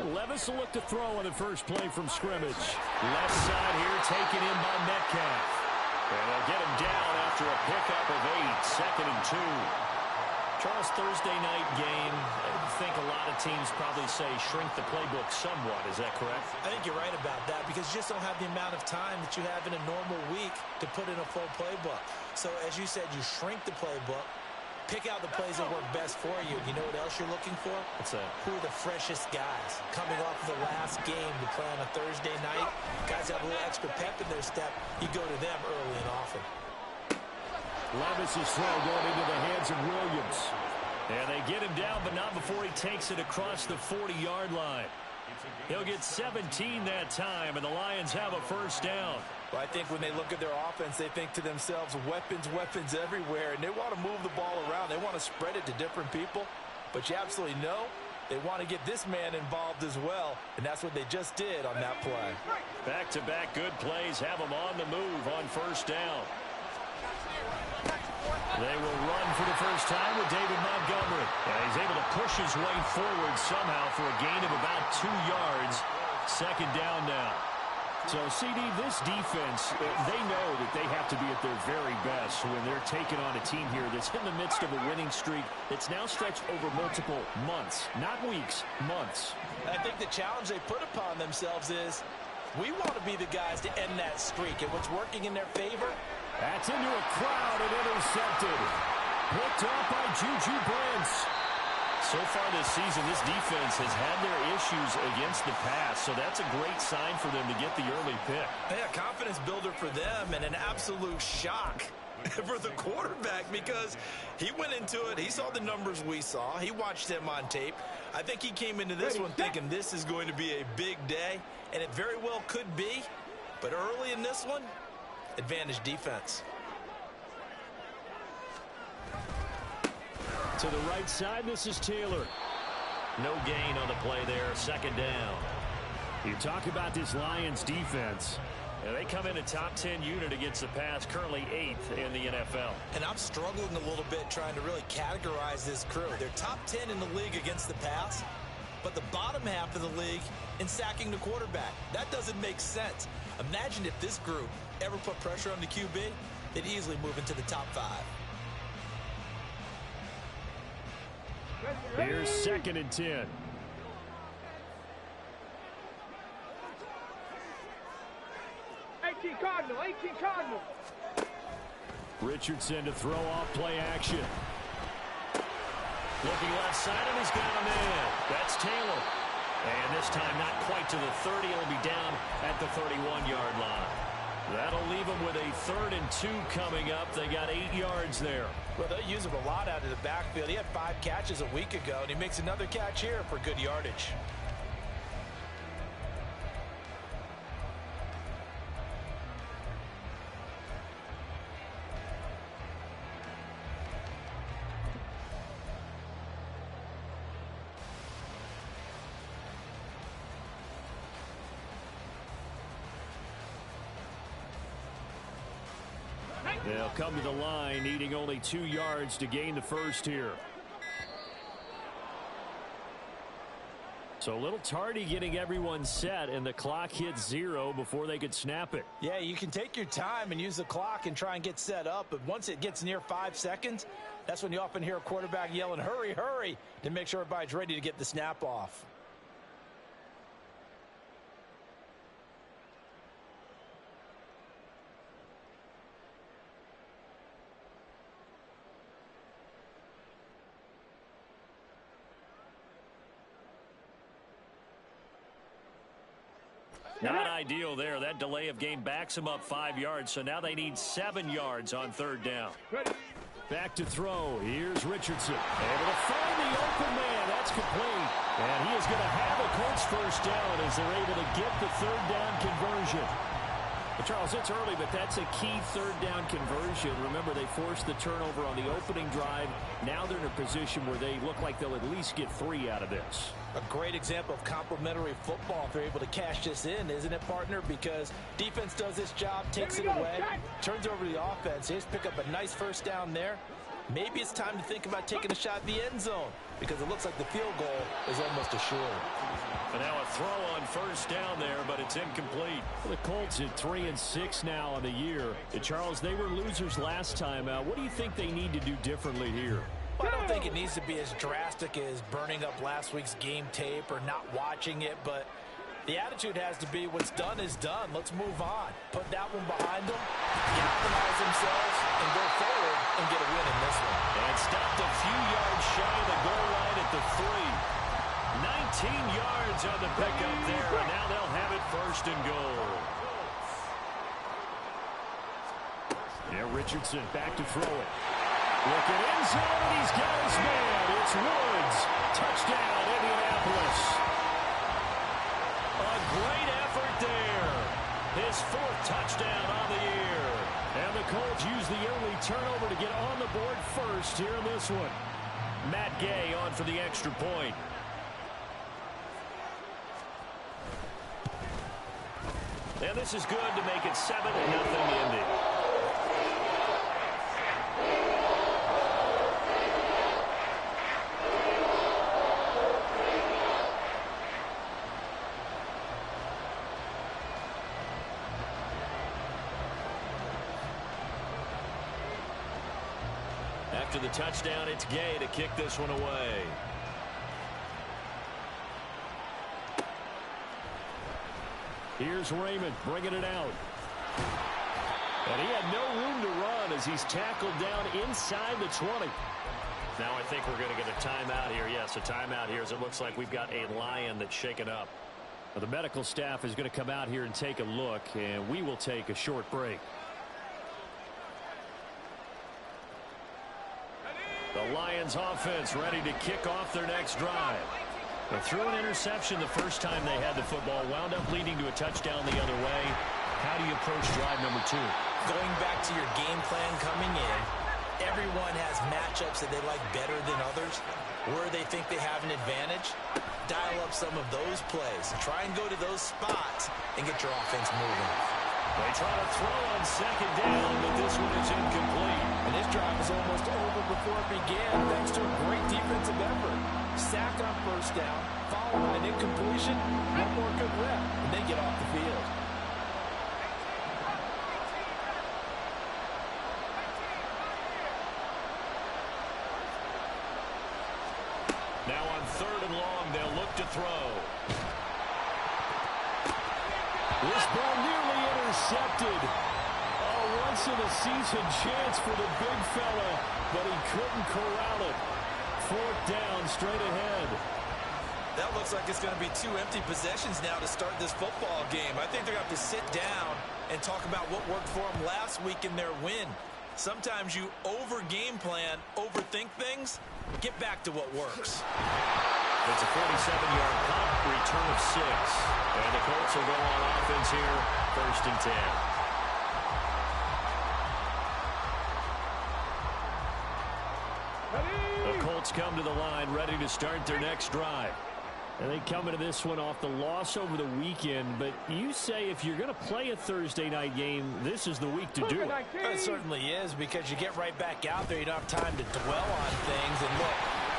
Levis will look to throw on the first play from scrimmage. Left side here taken in by Metcalf. And they'll get him down after a pickup of 8, 2nd and 2. Charles, Thursday night game, I think a lot of teams probably say shrink the playbook somewhat. Is that correct? I think you're right about that because you just don't have the amount of time that you have in a normal week to put in a full playbook. So as you said, you shrink the playbook. Pick out the plays that work best for you. You know what else you're looking for? What's that? Who are the freshest guys coming off of the last game to play on a Thursday night? Guys have a little extra pep in their step. You go to them early and often. Levis' throw going into the hands of Williams. And they get him down, but not before he takes it across the 40-yard line. He'll get 17 that time, and the Lions have a first down. Well, I think when they look at their offense, they think to themselves, weapons, weapons everywhere, and they want to move the ball around. They want to spread it to different people, but you absolutely know they want to get this man involved as well, and that's what they just did on that play. Back-to-back good plays have them on the move on first down. They will run for the first time with David Montgomery. And he's able to push his way forward somehow for a gain of about 2 yards. Second down now. So, CD, this defense, they know that they have to be at their very best when they're taking on a team here that's in the midst of a winning streak that's now stretched over multiple months, not weeks, months. I think the challenge they put upon themselves is we want to be the guys to end that streak, and what's working in their favor? That's into a crowd and intercepted. Picked off by Juju Brents. So far this season, this defense has had their issues against the pass, so that's a great sign for them to get the early pick. Yeah, confidence builder for them and an absolute shock for the quarterback because he went into it. He saw the numbers we saw. He watched them on tape. I think he came into this one thinking this is going to be a big day, and it very well could be. But early in this one, advantage defense. To the right side, this is Taylor. No gain on the play there, second down. You talk about this Lions defense. And they come in a top 10 unit against the pass, currently 8th in the NFL. And I'm struggling a little bit trying to really categorize this crew. They're top 10 in the league against the pass, but the bottom half of the league in sacking the quarterback. That doesn't make sense. Imagine if this group ever put pressure on the QB, they'd easily move into the top 5. Here's 2nd and 10. 18 Cardinal, 18 Cardinal. Richardson to throw off play action. Looking left side, and he's got a man. That's Taylor. And this time not quite to the 30. It'll be down at the 31-yard line. That'll leave them with a 3rd and 2 coming up. They got 8 yards there. Well, they use him a lot out of the backfield. He had 5 catches a week ago, and he makes another catch here for good yardage. They'll come to the line, needing only 2 yards to gain the first here. So a little tardy getting everyone set, and the clock hit 0 before they could snap it. Yeah, you can take your time and use the clock and try and get set up, but once it gets near 5 seconds, that's when you often hear a quarterback yelling, hurry, hurry, to make sure everybody's ready to get the snap off. Not ideal there. That delay of game backs them up 5 yards, so now they need 7 yards on 3rd down. Back to throw. Here's Richardson. Able to find the open man. That's complete. And he is going to have a Colts first down as they're able to get the 3rd down conversion. But Charles, it's early, but that's a key 3rd down conversion. Remember, they forced the turnover on the opening drive. Now they're in a position where they look like they'll at least get 3 out of this. A great example of complementary football if they're able to cash this in, isn't it, partner? Because defense does its job, takes it away, turns over the offense. They just pick up a nice first down there. Maybe it's time to think about taking a shot at the end zone because it looks like the field goal is almost assured. And now a throw on first down there, but it's incomplete. The Colts at 3-6 now on the year. Charles, they were losers last time out. What do you think they need to do differently here? Well, I don't think it needs to be as drastic as burning up last week's game tape or not watching it, but the attitude has to be what's done is done. Let's move on. Put that one behind them, galvanize themselves, and go forward and get a win in this one. And stopped a few yards shy of the goal line at the 3. 19 yards on the pickup there, and now they'll have it 1st and goal. Yeah, Richardson back to throw it. Looking end zone, and he's got his man. It's Woods. Touchdown, Indianapolis. A great effort there. His 4th touchdown on the year. And the Colts use the early turnover to get on the board first here in this one. Matt Gay on for the extra point. And this is good to make it 7-0 Indy. After the touchdown, it's Gay to kick this one away. Here's Raymond bringing it out. And he had no room to run as he's tackled down inside the 20. Now I think we're going to get a timeout here. Yes, a timeout here as it looks like we've got a Lion that's shaken up. Now, the medical staff is going to come out here and take a look, and we will take a short break. The Lions offense ready to kick off their next drive. They threw an interception the first time they had the football, wound up leading to a touchdown the other way. How do you approach drive number 2? Going back to your game plan coming in, everyone has matchups that they like better than others. Where they think they have an advantage, dial up some of those plays. Try and go to those spots and get your offense moving. They try to throw on 2nd down, but this one is incomplete. And this drive was almost over before it began thanks to a great defensive effort. Sack on 1st down, followed by an incompletion, one more good rep, and they get off the field. Now on 3rd and long, they'll look to throw. This ball nearly intercepted. A once-in-a-season chance for the big fella, but he couldn't corral it. 4th down, straight ahead. That looks like it's going to be 2 empty possessions now to start this football game. I think they're going to have to sit down and talk about what worked for them last week in their win. Sometimes you over-game plan, overthink things. Get back to what works. It's a 47-yard punt, return of 6. And the Colts will go on offense here, 1st and 10. The Colts come to the line, ready to start their next drive. And they come into this one off the loss over the weekend. But you say if you're going to play a Thursday night game, this is the week to do it. It certainly is, because you get right back out there. You don't have time to dwell on things. And look,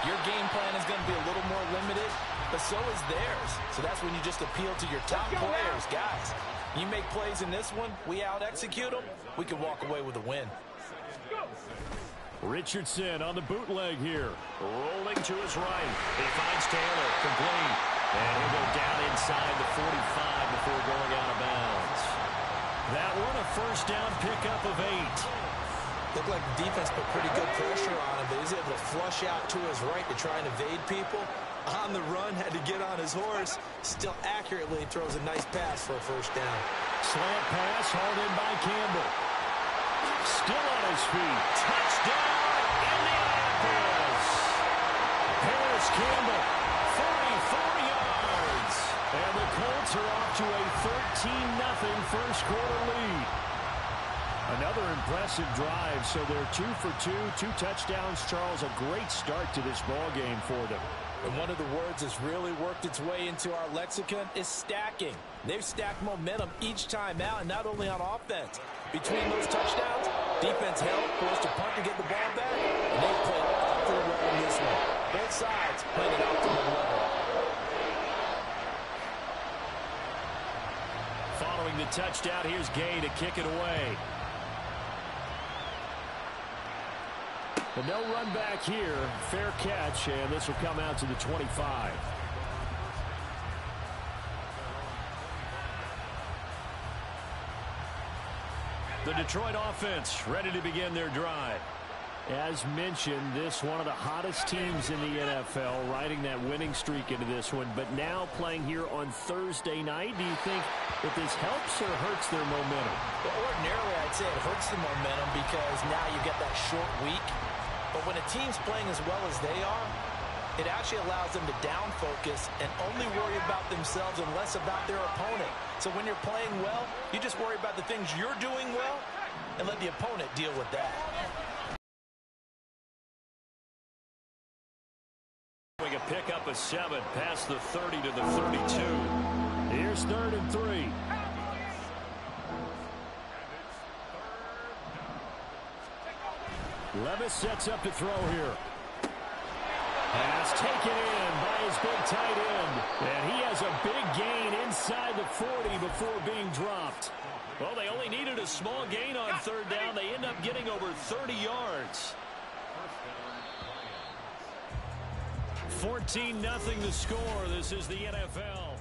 your game plan is going to be a little more limited. but so is theirs. So that's when you just appeal to your top players. Guys, you make plays in this one, we out-execute them, we can walk away with a win. Richardson on the bootleg here. Rolling to his right. He finds Taylor. Complete. And he'll go down inside the 45 before going out of bounds. That one a first down pickup of 8. Looked like the defense put pretty good pressure on him, but he's able to flush out to his right to try and evade people. On the run, had to get on his horse. Still accurately throws a nice pass for a first down. Slant pass hauled in by Campbell. Still on his feet. Touchdown, Indianapolis. Harris Campbell, 44 yards. And the Colts are off to a 13-0 first quarter lead. Another impressive drive, so they're 2 for 2, 2 touchdowns. Charles, a great start to this ball game for them. And one of the words that's really worked its way into our lexicon is stacking. They've stacked momentum each time out, and not only on offense. Between those touchdowns, defense held, forced a punt to get the ball back, and they played awfully well in this one. Both sides played at optimal level. Following the touchdown, here's Gay to kick it away. But no run back here. Fair catch, and this will come out to the 25. The Detroit offense ready to begin their drive. As mentioned, this one of the hottest teams in the NFL, riding that winning streak into this one, but now playing here on Thursday night. Do you think that this helps or hurts their momentum? Well, ordinarily, I'd say it hurts the momentum because now you get that short week. But when a team's playing as well as they are, it actually allows them to down focus and only worry about themselves and less about their opponent. So when you're playing well, you just worry about the things you're doing well and let the opponent deal with that. We can pick up a 7 past the 30 to the 32. Here's 3rd and 3. Levis sets up to throw here. Pass taken in by his big tight end. And he has a big gain inside the 40 before being dropped. Well, they only needed a small gain on 3rd down. They end up getting over 30 yards. 14-0 the score. This is the NFL.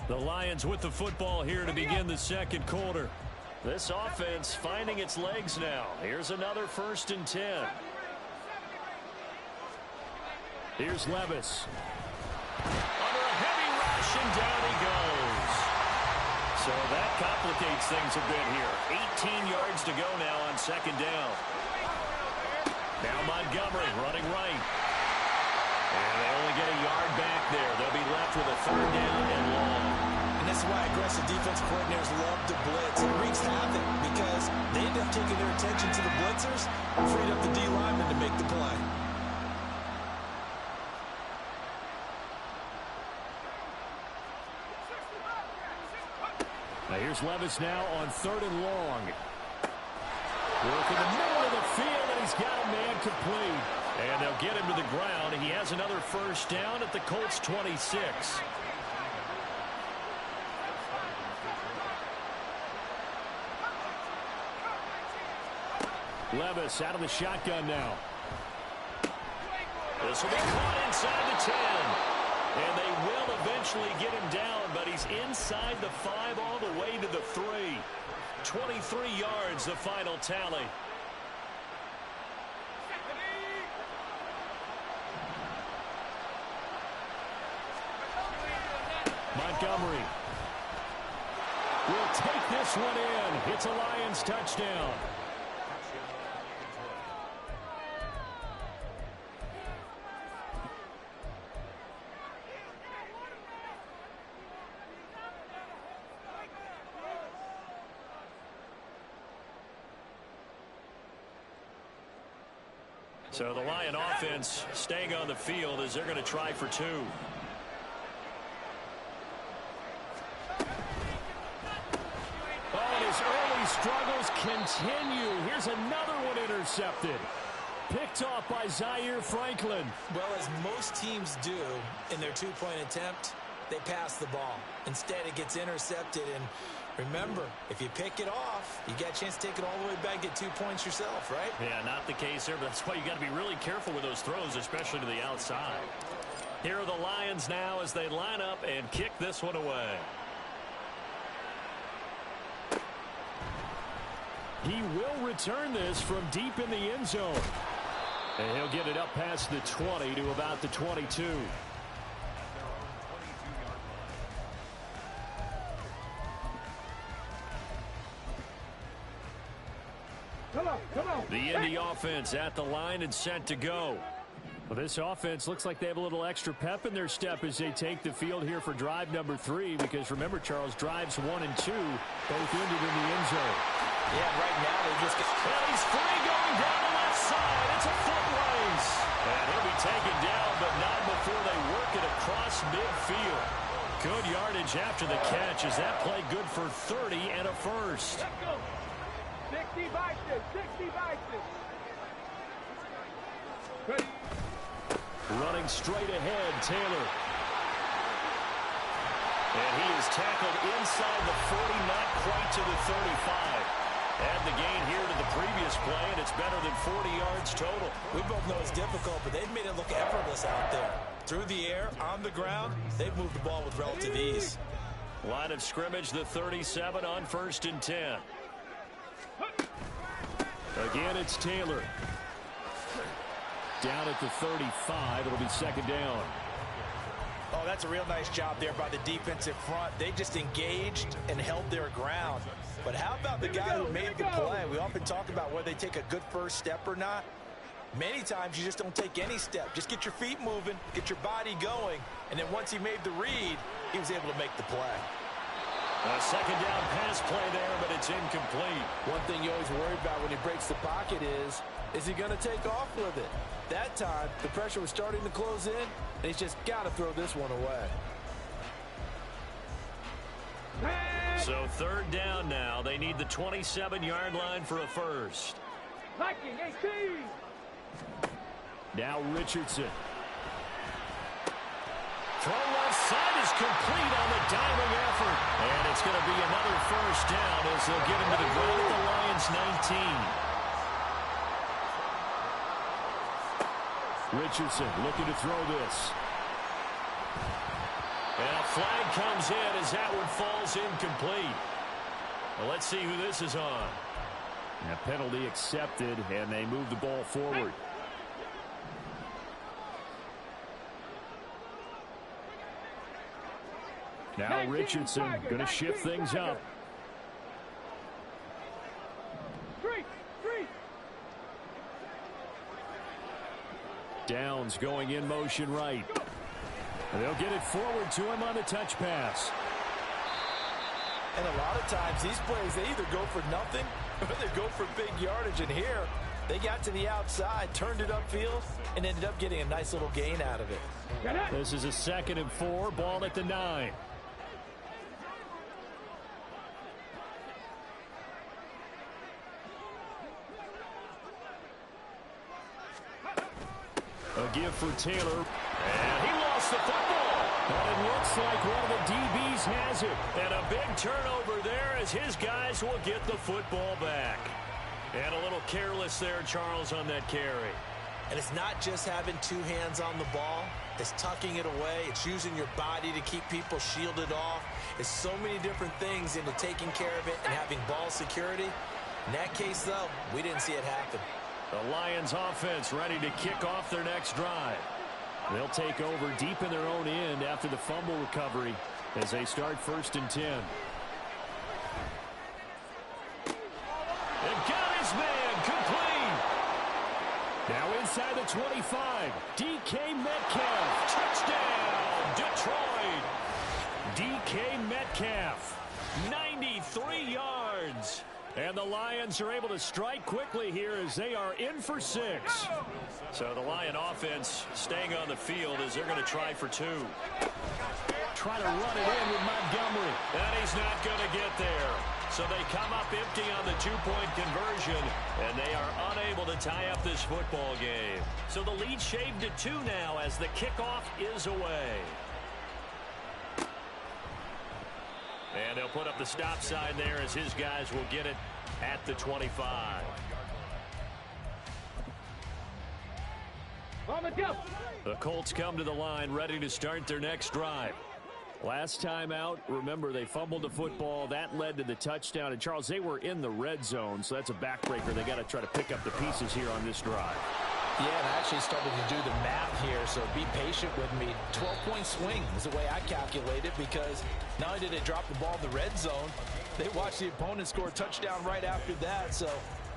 The Lions with the football here to begin the second quarter. This offense finding its legs now. Here's another 1st and 10. Here's Levis. Under a heavy rush, and down he goes. So that complicates things a bit here. 18 yards to go now on 2nd down. Now Montgomery running right. And they only get a yard back there. They'll be left with a 3rd down and long. And that's why aggressive defense coordinators love to blitz. It wreaks havoc because they end up taking their attention to the blitzers and freed up the D lineman to make the play. Now here's Levis now on 3rd and long. Working the middle of the field, and he's got a man complete. And they'll get him to the ground. He has another 1st down at the Colts 26. Levis out of the shotgun now. This will be caught inside the 10. And they will eventually get him down, but he's inside the 5 all the way to the 3. 23 yards, the final tally. Montgomery will take this one in. It's a Lions touchdown. So the Lion offense staying on the field as they're going to try for 2. Oh, and his early struggles continue. Here's another one intercepted. Picked off by Zaire Franklin. Well, as most teams do in their two-point attempt, they pass the ball. Instead, it gets intercepted. And remember, if you pick it off, you got a chance to take it all the way back, get 2 points yourself, right? Yeah, not the case there, but that's why you got to be really careful with those throws, especially to the outside. Here are the Lions now as they line up and kick this one away. He will return this from deep in the end zone. And he'll get it up past the 20 to about the 22. Come on. The Indy offense at the line and set to go. Well, this offense looks like they have a little extra pep in their step as they take the field here for drive number 3. Because remember, Charles, drives 1 and 2 both ended in the end zone. Yeah, right now they just get... Well, he's free going down the left side. It's a foot race. And he'll be taken down, but not before they work it across midfield. Good yardage after the catch. Is that play good for 30 and a first? Let's go. 60 boxes. Good. Running straight ahead, Taylor. And he is tackled inside the 40, not quite to the 35. And the gain here to the previous play, and it's better than 40 yards total. We both know it's difficult, but they've made it look effortless out there. Through the air, on the ground, they've moved the ball with relative ease. Line of scrimmage, the 37 on 1st and 10. Again, it's Taylor. Down at the 35, it'll be 2nd down. Oh, that's a real nice job there by the defensive front. They just engaged and held their ground. But how about the guy who made the play? We often talk about whether they take a good first step or not. Many times you just don't take any step. Just get your feet moving, get your body going, and then once he made the read, he was able to make the play. A 2nd down pass play there, but it's incomplete. One thing you always worry about when he breaks the pocket is he going to take off with it? That time, the pressure was starting to close in, and he's just got to throw this one away. So 3rd down now. They need the 27-yard line for a first. Viking 18. Now Richardson. Throw left side is complete on the diving effort. And it's going to be another first down as they'll get him to the ground at the Lions 19. Richardson looking to throw this. And a flag comes in as that one falls incomplete. Well, let's see who this is on. And a penalty accepted, and they move the ball forward. Now Richardson going to shift things up. Downs going in motion right. They'll get it forward to him on the touch pass. And a lot of times these plays, they either go for nothing or they go for big yardage. And here, they got to the outside, turned it upfield, and ended up getting a nice little gain out of it. This is a 2nd and 4, ball at the 9. A give for Taylor. And he lost the football. But it looks like one of the DBs has it. And a big turnover there as his guys will get the football back. And a little careless there, Charles, on that carry. And it's not just having 2 hands on the ball. It's tucking it away. It's using your body to keep people shielded off. It's so many different things into taking care of it and having ball security. In that case, though, we didn't see it happen. The Lions offense ready to kick off their next drive. They'll take over deep in their own end after the fumble recovery as they start 1st and 10. And got his man complete. Now inside the 25. DK Metcalf. Touchdown, Detroit. DK Metcalf. 93 yards. And the Lions are able to strike quickly here as they are in for 6. So the Lion offense staying on the field as they're going to try for 2. Try to run it in with Montgomery. And he's not going to get there. So they come up empty on the two-point conversion, and they are unable to tie up this football game. So the lead shaved to 2 now as the kickoff is away. And they'll put up the stop sign there as his guys will get it at the 25. The Colts come to the line ready to start their next drive. Last time out, remember, they fumbled the football. That led to the touchdown. And, Charles, they were in the red zone, so that's a backbreaker. They got to try to pick up the pieces here on this drive. Yeah, and I actually started to do the math here, so be patient with me. 12-point swing is the way I calculate it, because not only did they drop the ball in the red zone, they watched the opponent score a touchdown right after that. So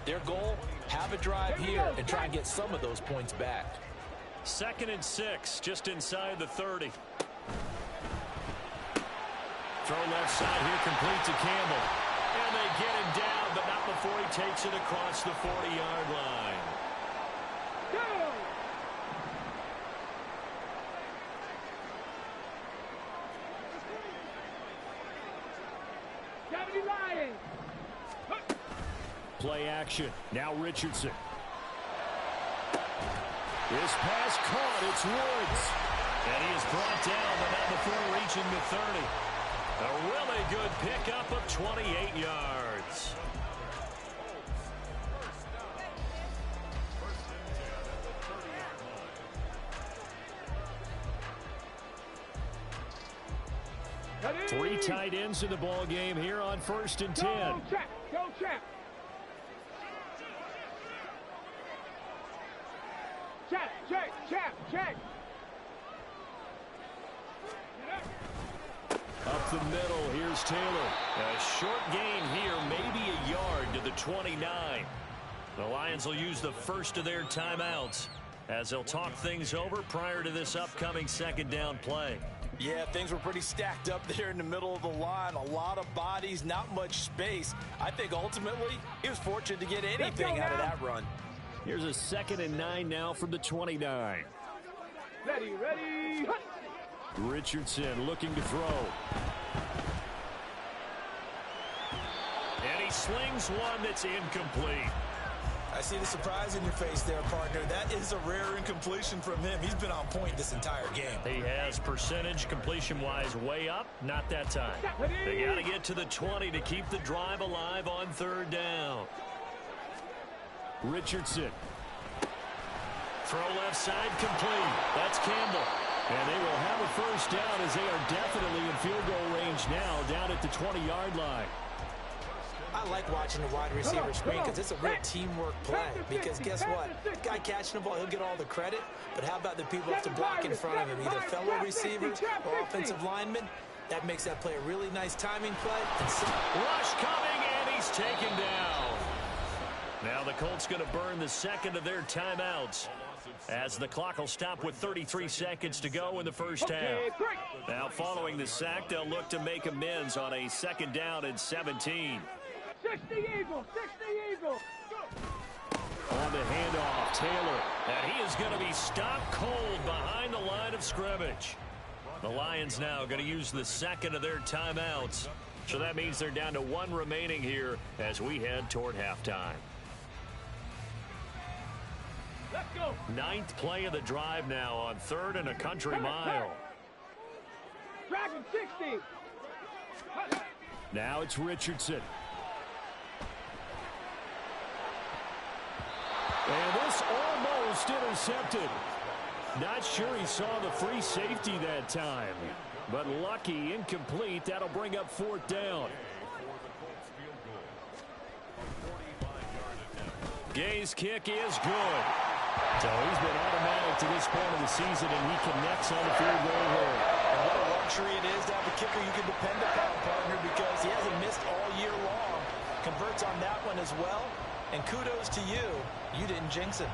their goal, have a drive here and try and get some of those points back. 2nd and 6, just inside the 30. Throw left side here, complete to Campbell. And they get him down, but not before he takes it across the 40-yard line. Play action. Now Richardson. This pass caught. It's Woods. And he is brought down, but not before reaching the 30. A really good pickup of 28 yards. Three tight ends in the ball game here on 1st and 10. Go, check. Go, check. Check, check, check, check. Up the middle, here's Taylor. A short gain here, maybe a yard to the 29. The Lions will use the first of their timeouts as they'll talk things over prior to this upcoming 2nd down play. Yeah, things were pretty stacked up there in the middle of the line. A lot of bodies, not much space. I think ultimately he was fortunate to get anything out of that run. Here's a 2nd and 9 now from the 29. Ready, ready. Hut. Richardson looking to throw. And he slings one that's incomplete. I see the surprise in your face there, partner. That is a rare incompletion from him. He's been on point this entire game. He has percentage completion-wise way up. Not that time. They got to get to the 20 to keep the drive alive on 3rd down. Richardson. Throw left side complete. That's Campbell. And they will have a 1st down as they are definitely in field goal range now down at the 20-yard line. I like watching the wide receiver screen because it's a real teamwork play. Because guess what? The guy catching the ball, he'll get all the credit. But how about the people who have to block in front of him, either fellow receivers or offensive linemen? That makes that play a really nice timing play. Rush coming, and he's taken down. Now the Colts going to burn the 2nd of their timeouts as the clock will stop with 33 seconds to go in the 1st half. Now following the sack, they'll look to make amends on a 2nd down and 17. 60 Eagles, 60 Eagles. On the handoff, Taylor. And he is going to be stopped cold behind the line of scrimmage. The Lions now going to use the 2nd of their timeouts. So that means they're down to 1 remaining here as we head toward halftime. Let's go. 9th play of the drive now on 3rd and a country mile. Dragon 60. Now it's Richardson. And this almost intercepted. Not sure he saw the free safety that time. But lucky, incomplete. That'll bring up 4th down. Gay's kick is good. So he's been automatic to this point of the season, and he connects on the field goal hole. And what a luxury it is to have a kicker you can depend upon, partner, because he hasn't missed all year long. Converts on that one as well. And kudos to you. You didn't jinx him.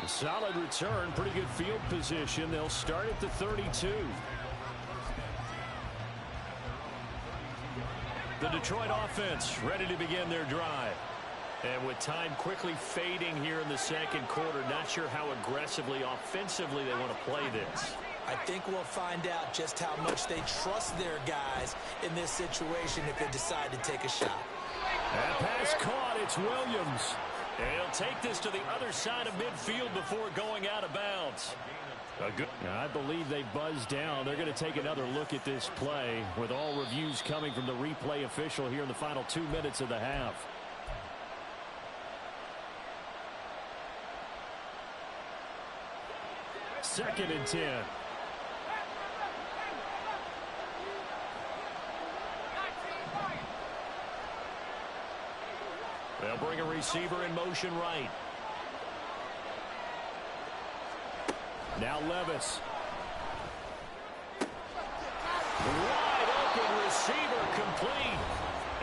A solid return, pretty good field position. They'll start at the 32. The Detroit offense ready to begin their drive. And with time quickly fading here in the second quarter, not sure how aggressively, offensively they want to play this. I think we'll find out just how much they trust their guys in this situation if they decide to take a shot. That pass caught. It's Williams. And he'll take this to the other side of midfield before going out of bounds. I believe they buzzed down. They're going to take another look at this play with all reviews coming from the replay official here in the final 2 minutes of the half. Second and 10. They'll bring a receiver in motion right. Now Levis. Wide open receiver complete.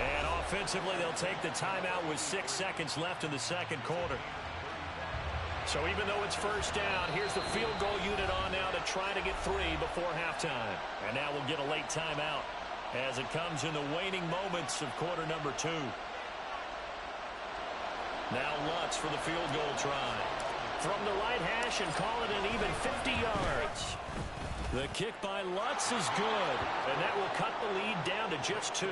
And offensively, they'll take the timeout with 6 seconds left in the second quarter. So even though it's first down, here's the field goal unit on now to try to get 3 before halftime. And now we'll get a late timeout as it comes in the waning moments of quarter number 2. Now Lutz for the field goal try. From the right hash and call it an even 50 yards. The kick by Lutz is good. And that will cut the lead down to just 2.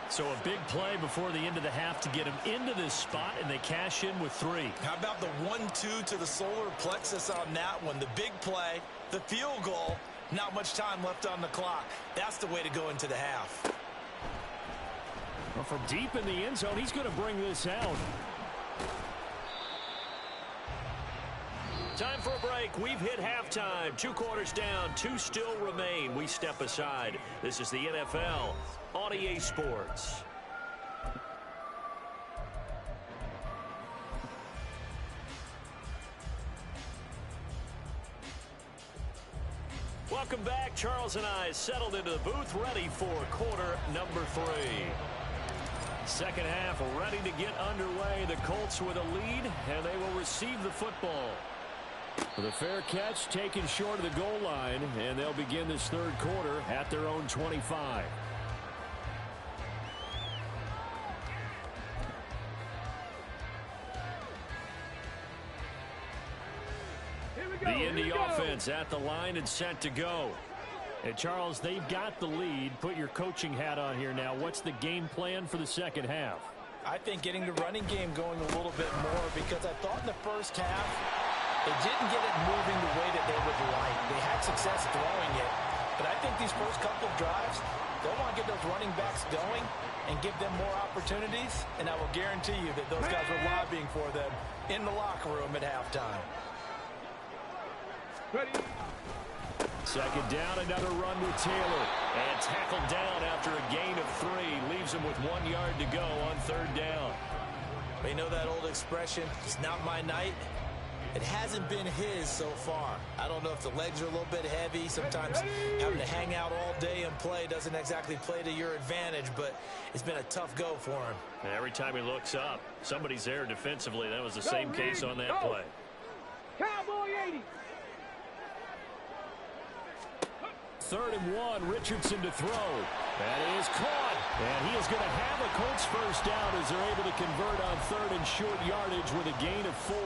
So a big play before the end of the half to get him into this spot, and they cash in with 3. How about the 1-2 to the solar plexus on that one? The big play, the field goal, not much time left on the clock. That's the way to go into the half. Well, from deep in the end zone, he's going to bring this out. Time for a break. We've hit halftime. 2 quarters down. 2 still remain. We step aside. This is the NFL on EA Sports. Welcome back. Charles and I settled into the booth, ready for quarter number 3. Second half ready to get underway. The Colts with a lead, and they will receive the football. With a fair catch taken short of the goal line, and they'll begin this third quarter at their own 25. The Indy offense at the line and set to go. And Charles, they've got the lead. Put your coaching hat on here now. What's the game plan for the second half? I think getting the running game going a little bit more, because I thought in the first half they didn't get it moving the way that they would like. They had success throwing it, but I think these first couple of drives, they'll want to get those running backs going and give them more opportunities, and I will guarantee you that those guys were lobbying for them in the locker room at halftime. Ready. Second down, another run with Taylor. And tackled down after a gain of 3. Leaves him with 1 yard to go on third down. You know that old expression, it's not my night? It hasn't been his so far. I don't know if the legs are a little bit heavy. Sometimes having to hang out all day and play doesn't exactly play to your advantage, but it's been a tough go for him. And every time he looks up, somebody's there defensively. That was the same case on that play. Cowboy 80. Third and 1, Richardson to throw. That is caught. And he is going to have a Colts first down as they're able to convert on third and short yardage with a gain of 4.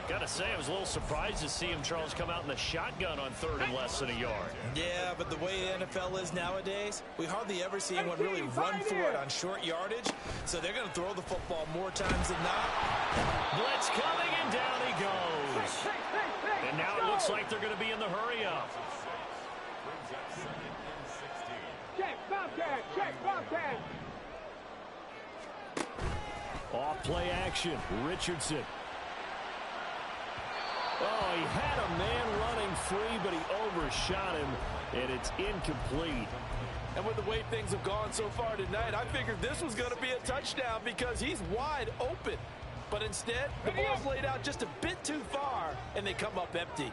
Got to say, I was a little surprised to see him, Charles, come out in the shotgun on third and less than a yard. Yeah, but the way the NFL is nowadays, we hardly ever see anyone really run for it on short yardage. So they're going to throw the football more times than not. Blitz coming, and down he goes. And now it looks like they're going to be in the hurry-up. Check, Bobcat, check, Bobcat. Off play action, Richardson. Oh, he had a man running free, but he overshot him, and it's incomplete. And with the way things have gone so far tonight, I figured this was going to be a touchdown because he's wide open. But instead, the ball's laid out just a bit too far, and they come up empty.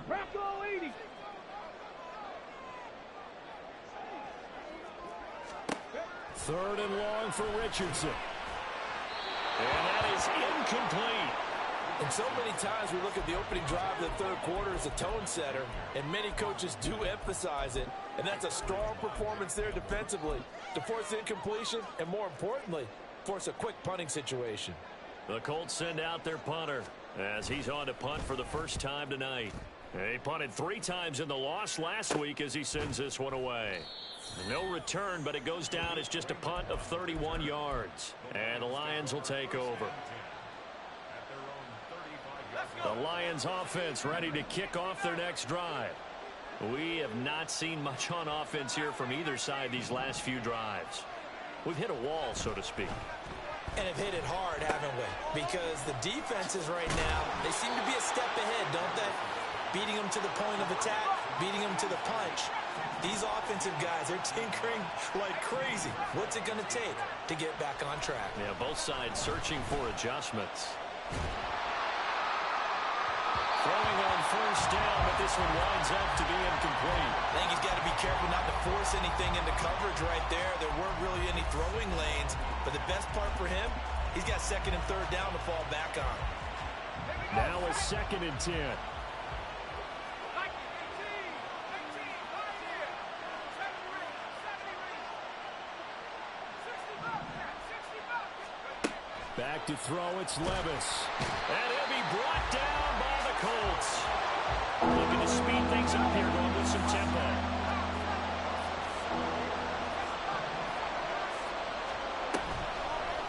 Rocco 80. Third and long for Richardson. And that is incomplete. And so many times we look at the opening drive of the third quarter as a tone setter, and many coaches do emphasize it, and that's a strong performance there defensively to force incompletion and, more importantly, force a quick punting situation. The Colts send out their punter as he's on to punt for the first time tonight. He punted 3 times in the loss last week as he sends this one away. No return, but it goes down as just a punt of 31 yards. And the Lions will take over. The Lions offense ready to kick off their next drive. We have not seen much on offense here from either side these last few drives. We've hit a wall, so to speak. And have hit it hard, haven't we? Because the defenses right now, they seem to be a step ahead, don't they? Beating them to the point of attack, beating them to the punch. These offensive guys, they're tinkering like crazy. What's it going to take to get back on track? Yeah, both sides searching for adjustments. Throwing on first down, but this one winds up to be incomplete. I think he's got to be careful not to force anything into coverage right there. There weren't really any throwing lanes, but the best part for him, he's got second and third down to fall back on. Now a 2nd and 10. Back to throw, it's Levis. And he'll be brought down by the Colts. Looking to speed things up here, going with some tempo.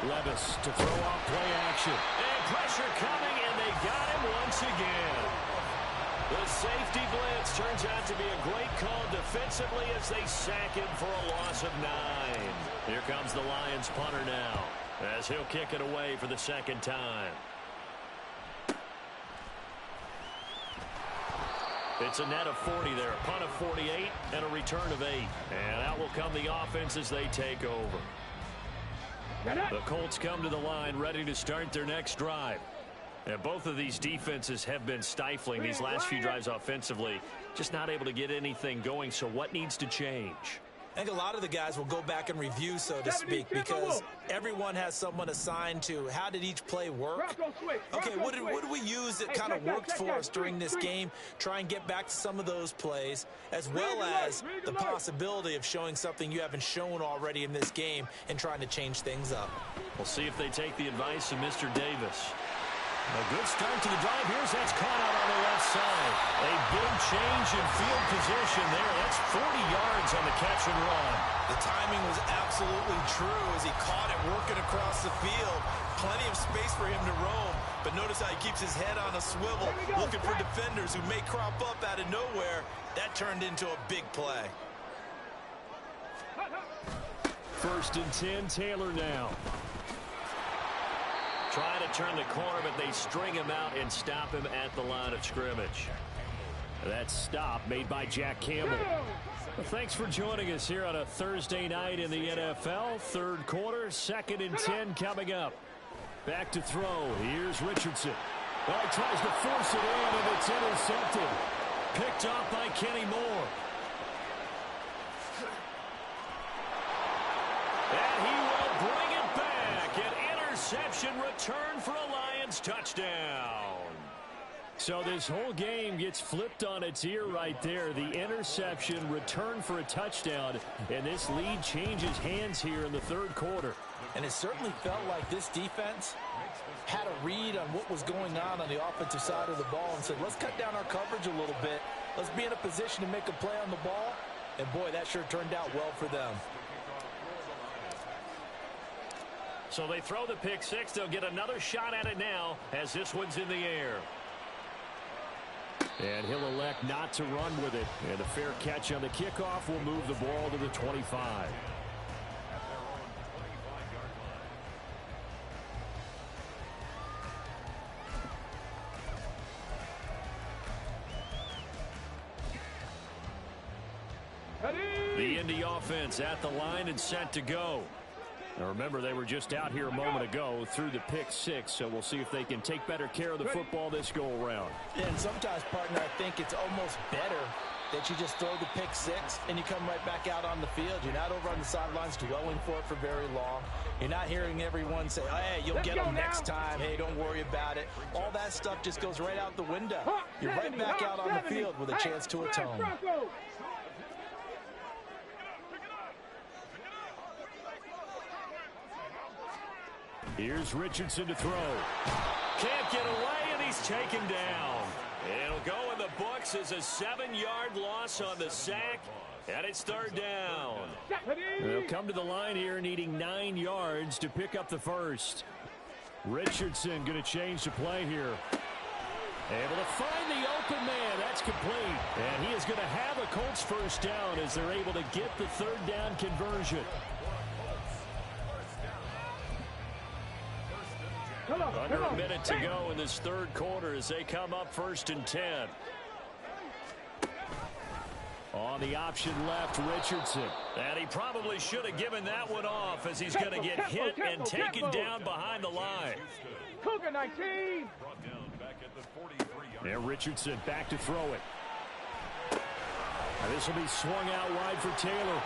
Levis to throw off play action. And pressure coming, and they got him once again. The safety blitz turns out to be a great call defensively as they sack him for a loss of 9. Here comes the Lions punter now, as he'll kick it away for the second time. It's a net of 40 there, a punt of 48 and a return of 8. And out will come the offense as they take over. The Colts come to the line ready to start their next drive. And both of these defenses have been stifling these last few drives offensively. Just not able to get anything going, so what needs to change? I think a lot of the guys will go back and review, so to speak, because everyone has someone assigned to how did each play work. Okay, what did we use that kind of worked for us during this game? Try and get back to some of those plays, as well as the possibility of showing something you haven't shown already in this game and trying to change things up. We'll see if they take the advice of Mr. Davis. A good start to the drive. Here's that's caught out on the left side. A big change in field position there. That's 40 yards on the catch and run. The timing was absolutely true as he caught it working across the field. Plenty of space for him to roam. But notice how he keeps his head on a swivel, looking for defenders who may crop up out of nowhere. That turned into a big play. 1st and 10, Taylor now. Trying to turn the corner, but they string him out and stop him at the line of scrimmage. That stop made by Jack Campbell. Well, thanks for joining us here on a Thursday night in the NFL. Third quarter, 2nd and 10 coming up. Back to throw. Here's Richardson. Well, he tries to force it in, and it's intercepted. Picked off by Kenny Moore. And he will bring it back. An interception return for a Lions touchdown. So this whole game gets flipped on its ear right there. The interception return for a touchdown, and this lead changes hands here in the third quarter. And it certainly felt like this defense had a read on what was going on the offensive side of the ball and said, let's cut down our coverage a little bit. Let's be in a position to make a play on the ball. And, boy, that sure turned out well for them. So they throw the pick six. They'll get another shot at it now as this one's in the air. And he'll elect not to run with it. And a fair catch on the kickoff will move the ball to the 25. The Indy offense at the line and set to go. Now remember, they were just out here a moment ago through the pick six, so we'll see if they can take better care of the football this go around. And sometimes, partner, I think it's almost better that you just throw the pick six and you come right back out on the field. You're not over on the sidelines dwelling for it for very long. You're not hearing everyone say, oh, hey, you'll get them next time. Hey, don't worry about it. All that stuff just goes right out the window. You're right back out on the field with a chance to atone. Here's Richardson to throw. Can't get away, and he's taken down. It'll go in the books as a 7-yard loss on the sack, and it's third down. They'll come to the line here needing 9 yards to pick up the first. Richardson going to change the play here. Able to find the open man. That's complete. And he is going to have a Colts first down as they're able to get the third down conversion. Under a minute to go in this third quarter as they come up 1st and 10. On the option left, Richardson. And he probably should have given that one off as he's going to get hit and taken down behind the line. Cougar 19. There, Richardson back to throw it. This will be swung out wide for Taylor.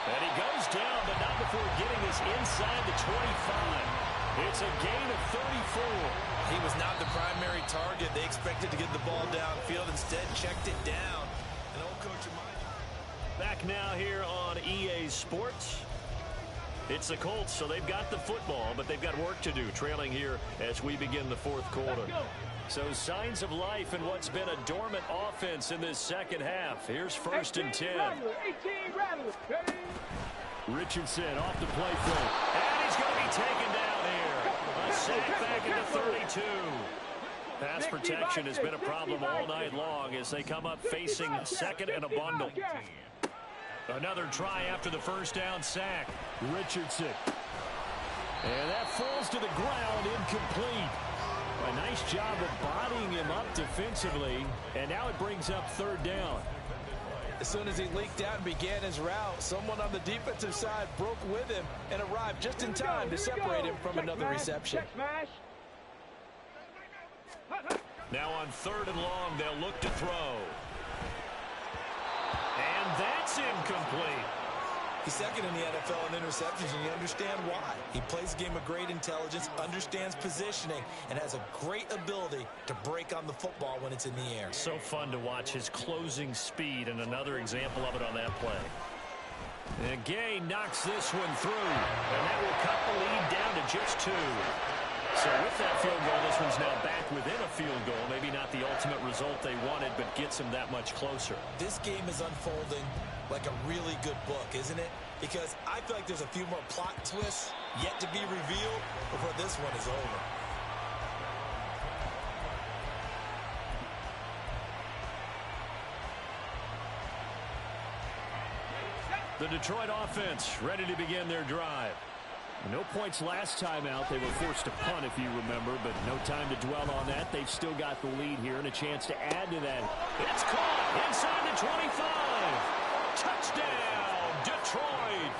And he goes down, but not before getting this inside the 25. It's a gain of 34. He was not the primary target. They expected to get the ball downfield. Instead, checked it down. An old coach of mine. Back now here on EA Sports. It's the Colts, so they've got the football, but they've got work to do, trailing here as we begin the fourth quarter. So signs of life in what's been a dormant offense in this second half. Here's 1st and 10. Richardson off the play fake. And he's going to be taken down here. A sack back at the 32. Pass protection has been a problem all night long as they come up facing second and a bundle. Another try after the first down sack. Richardson. And that falls to the ground, incomplete. A nice job of bodying him up defensively. And now it brings up third down. As soon as he leaked out and began his route, someone on the defensive side broke with him and arrived just in time to separate him from another reception. Now on 3rd and long, they'll look to throw. And that's incomplete. He's second in the NFL in interceptions, and you understand why. He plays a game of great intelligence, understands positioning, and has a great ability to break on the football when it's in the air. So fun to watch his closing speed, and another example of it on that play. And Gay knocks this one through, and that will cut the lead down to just 2. So with that field goal, this one's now back within a field goal. Maybe not the ultimate result they wanted, but gets them that much closer. This game is unfolding like a really good book, isn't it? Because I feel like there's a few more plot twists yet to be revealed before this one is over. The Detroit offense ready to begin their drive. No points last time out. They were forced to punt, if you remember, but no time to dwell on that. They've still got the lead here and a chance to add to that. It's caught inside the 25. Touchdown, Detroit.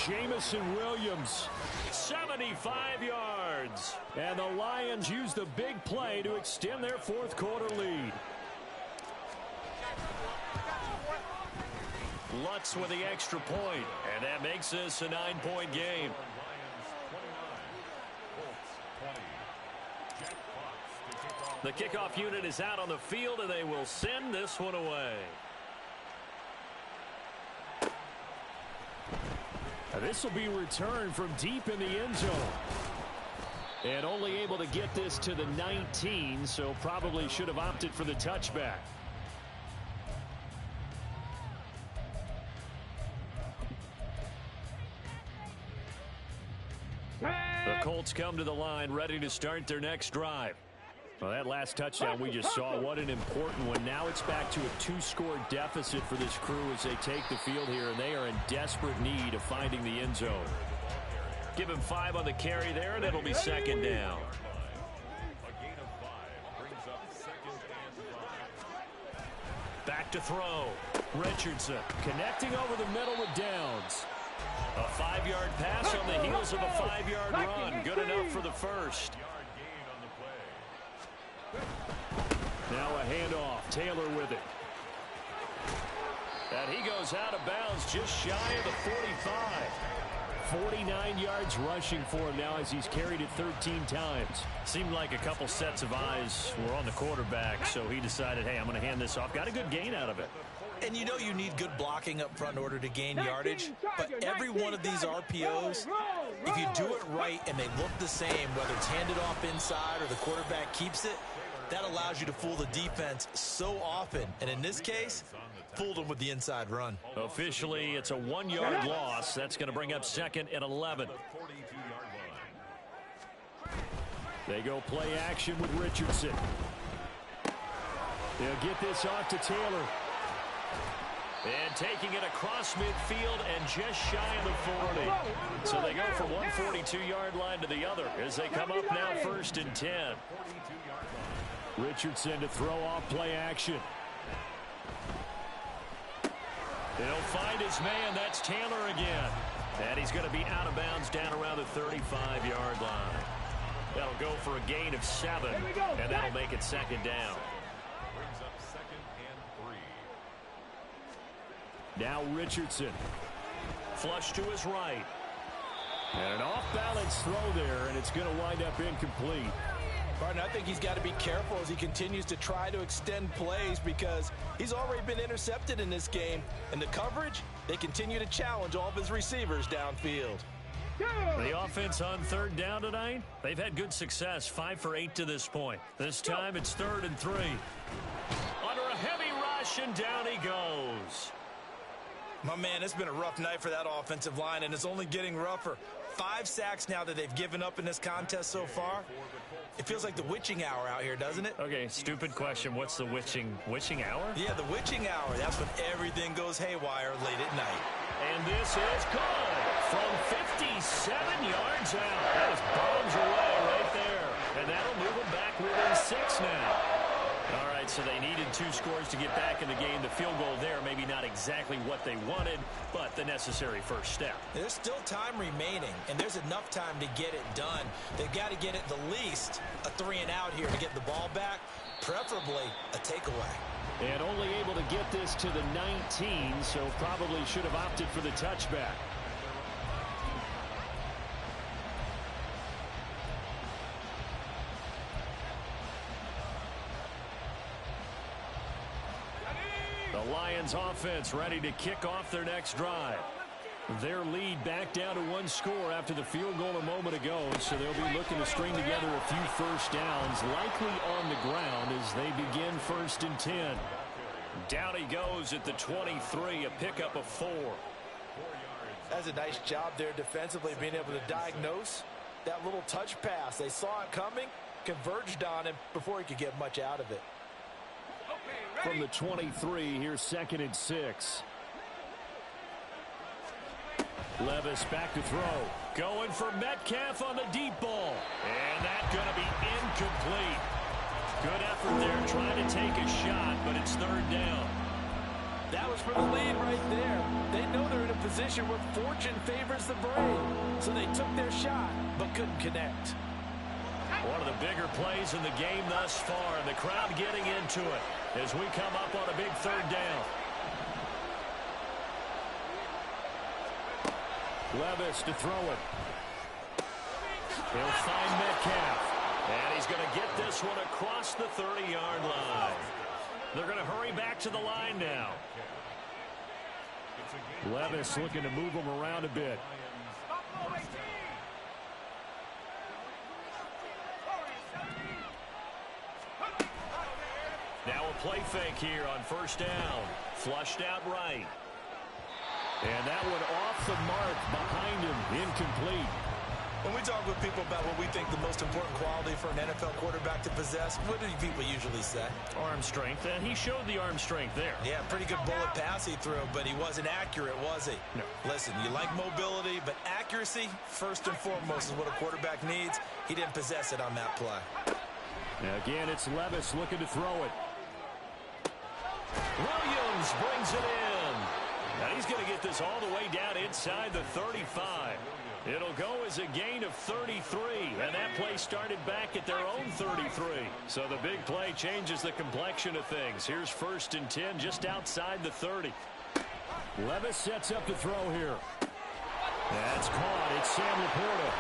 Jamison Williams, 75 yards. And the Lions use the big play to extend their fourth quarter lead. Lutz with the extra point, and that makes this a 9-point game. The kickoff unit is out on the field, and they will send this one away. This will be returned from deep in the end zone. And only able to get this to the 19, so probably should have opted for the touchback. The Colts come to the line ready to start their next drive. Well, that last touchdown we just saw, what an important one. Now it's back to a 2-score deficit for this crew as they take the field here, and they are in desperate need of finding the end zone. Give him 5 on the carry there, and it'll be second down. Back to throw. Richardson connecting over the middle with Downs. A 5-yard pass on the heels of a 5-yard run. Good enough for the first. Now a handoff. Taylor with it. And he goes out of bounds just shy of the 45. 49 yards rushing for him now as he's carried it 13 times. Seemed like a couple sets of eyes were on the quarterback, so he decided, hey, I'm going to hand this off. Got a good gain out of it. And you know you need good blocking up front in order to gain yardage. But every one of these RPOs, if you do it right and they look the same, whether it's handed off inside or the quarterback keeps it, that allows you to fool the defense so often. And in this case, fooled them with the inside run. Officially, it's a 1-yard loss. That's going to bring up 2nd and 11. They go play action with Richardson. They'll get this off to Taylor. And taking it across midfield and just shy of the 40. So they go from one 42-yard line to the other as they come up now 1st and 10. Richardson to throw off play action. He'll find his man. That's Taylor again. And he's going to be out of bounds down around the 35-yard line. That'll go for a gain of 7, and that'll make it 2nd down. Brings up 2nd and 3. Now Richardson. Flush to his right. And an off-balance throw there, and it's going to wind up incomplete. Barton, I think he's got to be careful as he continues to try to extend plays because he's already been intercepted in this game. And the coverage, they continue to challenge all of his receivers downfield. The offense on 3rd down tonight, they've had good success, 5 for 8 to this point. This time it's 3rd and 3. Under a heavy rush, and down he goes. My man, it's been a rough night for that offensive line, and it's only getting rougher. 5 sacks now that they've given up in this contest so far. It feels like the witching hour out here, doesn't it? Okay, stupid question. What's the witching hour? Yeah, the witching hour. That's when everything goes haywire late at night. And this is good from 57 yards out. That is bombs away right there. And that'll move them back within 6 now. All right, so they needed 2 scores to get back in the game. The field goal there, maybe not exactly what they wanted, but the necessary first step. There's still time remaining, and there's enough time to get it done. They've got to get at the least a 3-and-out here to get the ball back, preferably a takeaway. And only able to get this to the 19, so probably should have opted for the touchback. The Lions offense ready to kick off their next drive. Their lead back down to 1 score after the field goal a moment ago, so they'll be looking to string together a few first downs, likely on the ground as they begin 1st and 10. Down he goes at the 23, a pickup of 4. That's a nice job there defensively, being able to diagnose that little touch pass. They saw it coming, converged on him before he could get much out of it. From the 23, here's 2nd and 6. Levis back to throw. Going for Metcalf on the deep ball. And that's going to be incomplete. Good effort there trying to take a shot, but it's 3rd down. That was for the lead right there. They know they're in a position where fortune favors the brave. So they took their shot, but couldn't connect. One of the bigger plays in the game thus far, and the crowd getting into it as we come up on a big 3rd down. Levis to throw it. He'll find Metcalf. And he's going to get this one across the 30-yard line. They're going to hurry back to the line now. Levis looking to move him around a bit. Now a play fake here on 1st down. Flushed out right. And that one off the mark behind him. Incomplete. When we talk with people about what we think the most important quality for an NFL quarterback to possess, what do people usually say? Arm strength, and he showed the arm strength there. Yeah, pretty good bullet pass he threw, but he wasn't accurate, was he? No. Listen, you like mobility, but accuracy, first and foremost, is what a quarterback needs. He didn't possess it on that play. Now again, it's Levis looking to throw it. Williams brings it in. Now he's going to get this all the way down inside the 35. It'll go as a gain of 33, and that play started back at their own 33. So the big play changes the complexion of things. Here's 1st and 10 just outside the 30. Levis sets up to throw here. That's caught. It's Sam Laporta.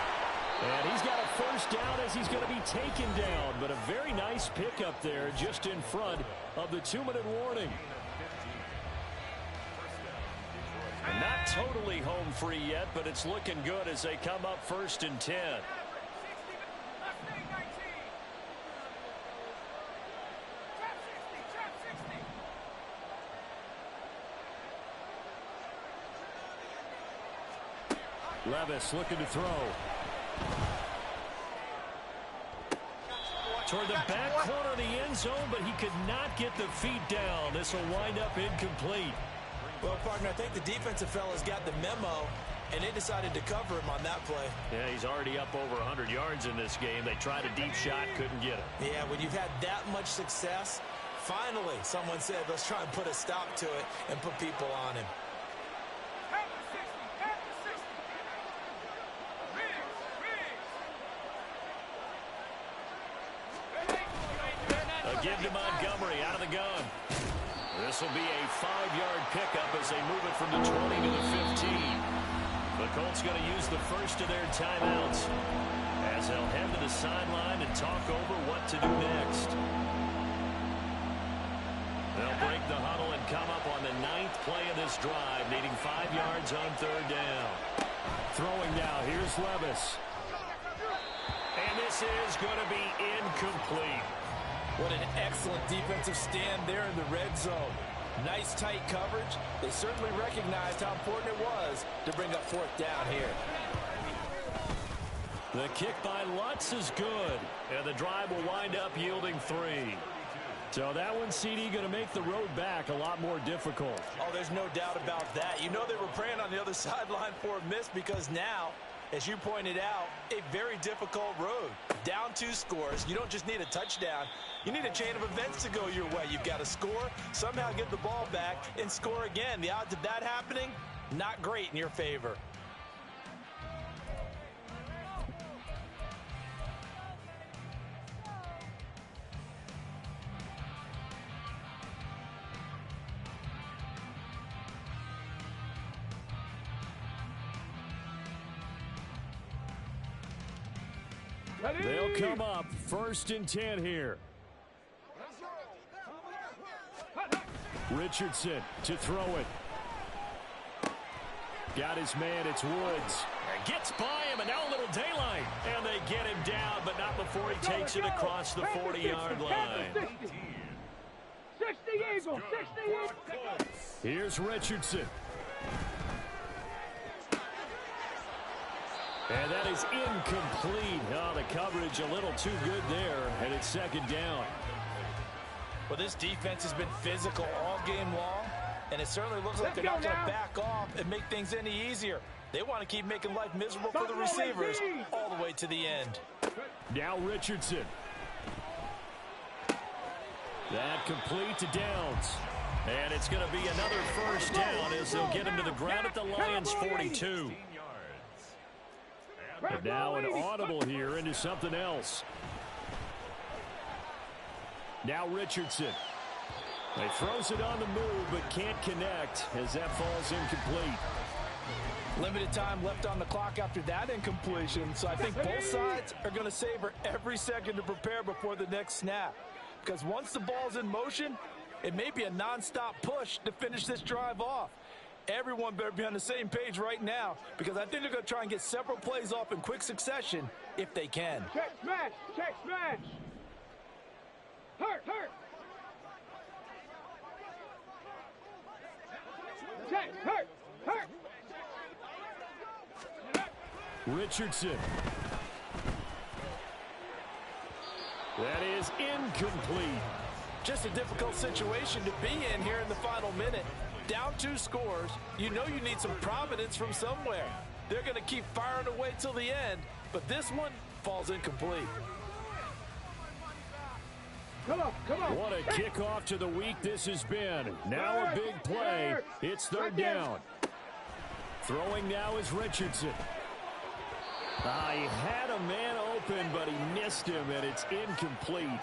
And he's got a 1st down as he's going to be taken down. But a very nice pickup there just in front of the 2-minute warning. And not totally home free yet, but it's looking good as they come up 1st and 10. Levis looking to throw. Toward the back corner of the end zone, but he could not get the feet down. This will wind up incomplete. Well, partner, I think the defensive fellas got the memo, and they decided to cover him on that play. Yeah, he's already up over 100 yards in this game. They tried a deep shot, couldn't get it. Yeah, when you've had that much success, finally someone said, let's try and put a stop to it and put people on him. A give to Montgomery out of the gun. This will be a 5-yard pickup as they move it from the 20 to the 15. The Colts going to use the first of their timeouts as they'll head to the sideline and talk over what to do next. They'll break the huddle and come up on the 9th play of this drive, needing 5 yards on 3rd down. Throwing now, here's Levis. And this is going to be incomplete. What an excellent defensive stand there in the red zone. Nice tight coverage. They certainly recognized how important it was to bring up 4th down here. The kick by Lutz is good, and the drive will wind up yielding 3. So that one, CD, going to make the road back a lot more difficult. Oh, there's no doubt about that. You know they were praying on the other sideline for a miss because now, as you pointed out, a very difficult road. Down 2 scores. You don't just need a touchdown. You need a chain of events to go your way. You've got to score, somehow get the ball back, and score again. The odds of that happening, not great in your favor. They'll come up 1st and 10 here. Richardson to throw it. Got his man, it's Woods. Gets by him, and now a little daylight. And they get him down, but not before he takes it across the 40-yard line. 60 Eagles, 60 Eagles. Here's Richardson. And that is incomplete. Oh, the coverage a little too good there, and it's 2nd down. Well, this defense has been physical all game long, and it certainly looks like they're not going to back off and make things any easier. They want to keep making life miserable for the receivers all the way to the end. Now Richardson. That complete to Downs. And it's going to be another 1st down as they'll get him to the ground at the Lions' 42. But now an audible here into something else. Now Richardson. He throws it on the move but can't connect as that falls incomplete. Limited time left on the clock after that incompletion, so I think both sides are going to savor every second to prepare before the next snap. Because once the ball's in motion, it may be a nonstop push to finish this drive off. Everyone better be on the same page right now because I think they're going to try and get several plays off in quick succession if they can. Check smash, check smash. Hurt, hurt. Check, hurt, hurt. Richardson. That is incomplete. Just a difficult situation to be in here in the final minute. Down 2 scores, you know you need some providence from somewhere. They're going to keep firing away till the end, but this one falls incomplete. Come on, come on. What a kickoff to the week this has been. Now a big play. It's 3rd down. Throwing now is Richardson. He had a man open, but he missed him, and it's incomplete.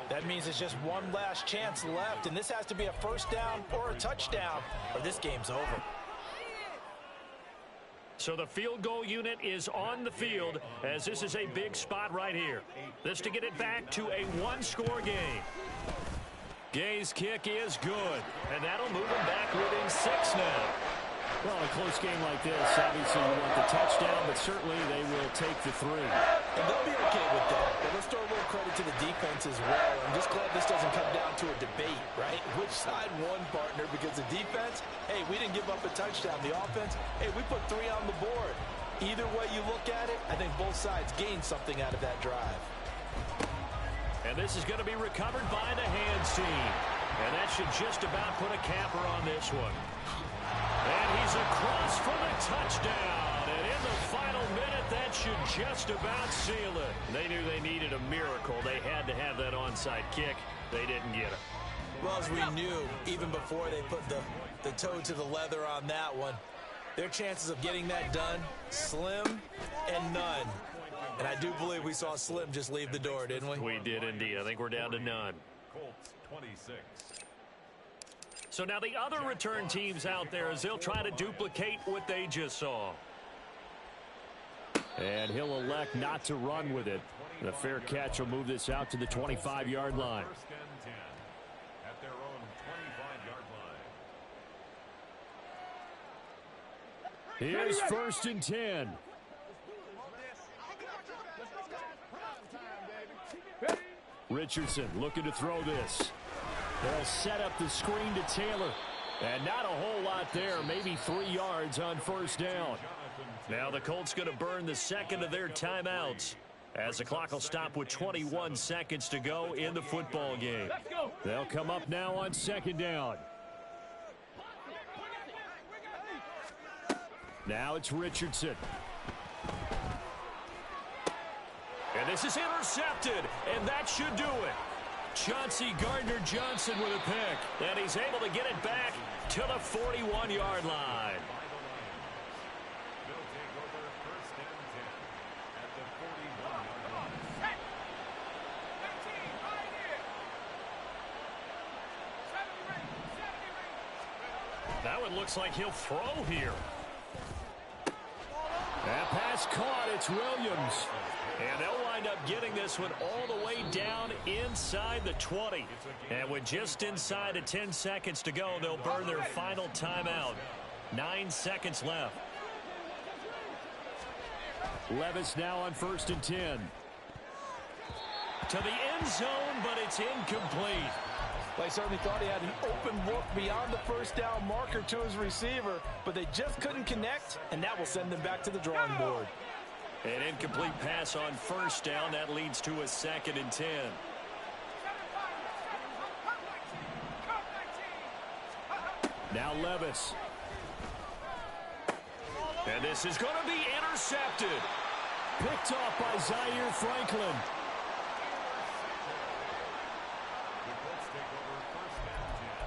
That means it's just one last chance left, and this has to be a first down or a touchdown, or this game's over. So the field goal unit is on the field, as this is a big spot right here. This to get it back to a one-score game. Gay's kick is good, and that'll move him back within 6 now. Well, a close game like this, obviously you want the touchdown, but certainly they will take the 3. And they'll be okay with that. But let's throw a little credit to the defense as well. I'm just glad this doesn't come down to a debate, right? Which side won, partner? Because the defense, hey, we didn't give up a touchdown. The offense, hey, we put 3 on the board. Either way you look at it, I think both sides gained something out of that drive. And this is going to be recovered by the hands team. And that should just about put a capper on this one. And he's across for the touchdown. And in the final minute, that should just about seal it. They knew they needed a miracle. They had to have that onside kick. They didn't get it. Well, as we knew, even before they put the toe to the leather on that one, their chances of getting that done, slim and none. And I do believe we saw Slim just leave the door, didn't we? We did indeed. I think we're down to none. Colts 26. So now the other return teams out there as they'll try to duplicate what they just saw. And he'll elect not to run with it. The fair catch will move this out to the 25-yard line. First and 10 at their own 25-yard line. Here's first and 10. Richardson looking to throw this. They'll set up the screen to Taylor. And not a whole lot there, maybe 3 yards on first down. Now the Colts going to burn the second of their timeouts as the clock will stop with 21 seconds to go in the football game. They'll come up now on second down. Now it's Richardson. And this is intercepted, and that should do it. Chauncey Gardner-Johnson with a pick, and he's able to get it back to the 41-yard line. They'll take over first and 10 at the 41-yard line. That one looks like he'll throw here. That pass caught. It's Williams. And they'll wind up getting this one all the way down inside the 20. And with just inside of 10 seconds to go, they'll burn their final timeout. 9 seconds left. Levis now on first and 10. To the end zone, but it's incomplete. Well, he certainly thought he had an open look beyond the first down marker to his receiver, but they just couldn't connect, and that will send them back to the drawing board. An incomplete pass on first down. That leads to a second and 10. Now Levis. And this is going to be intercepted. Picked off by Zaire Franklin. The Colts take over first and 10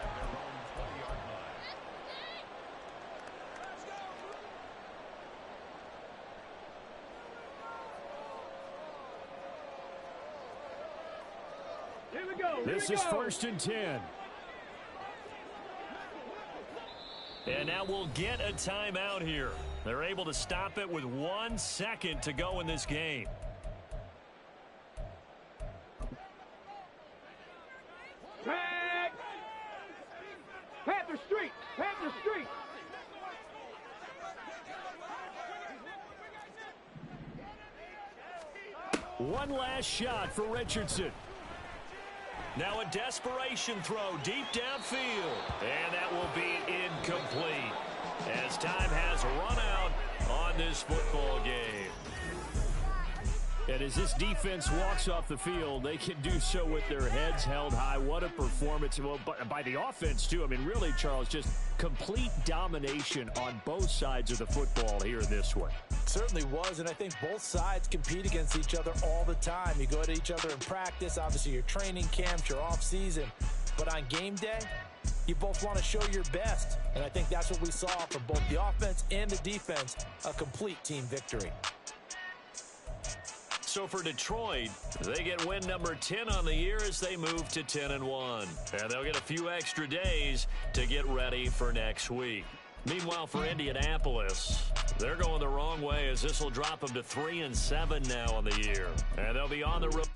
at their own 20-yard line. Here we go. This is first and 10. And now we'll get a timeout here. They're able to stop it with 1 second to go in this game. Back. Panther Street. Panther Street. One last shot for Richardson. Now a desperation throw deep downfield. And that will be incomplete as time has run out on this football game. And as this defense walks off the field, they can do so with their heads held high. What a performance. Well, by the offense, too. I mean, really, Charles, just complete domination on both sides of the football here in this one. Certainly was, and I think both sides compete against each other all the time. You go to each other in practice, obviously your training camps, your off season. But on game day, you both want to show your best. And I think that's what we saw from both the offense and the defense, a complete team victory. So for Detroit, they get win number 10 on the year as they move to 10-1. And they'll get a few extra days to get ready for next week. Meanwhile, for Indianapolis, they're going the wrong way as this will drop them to 3-7 now on the year. And they'll be on the road.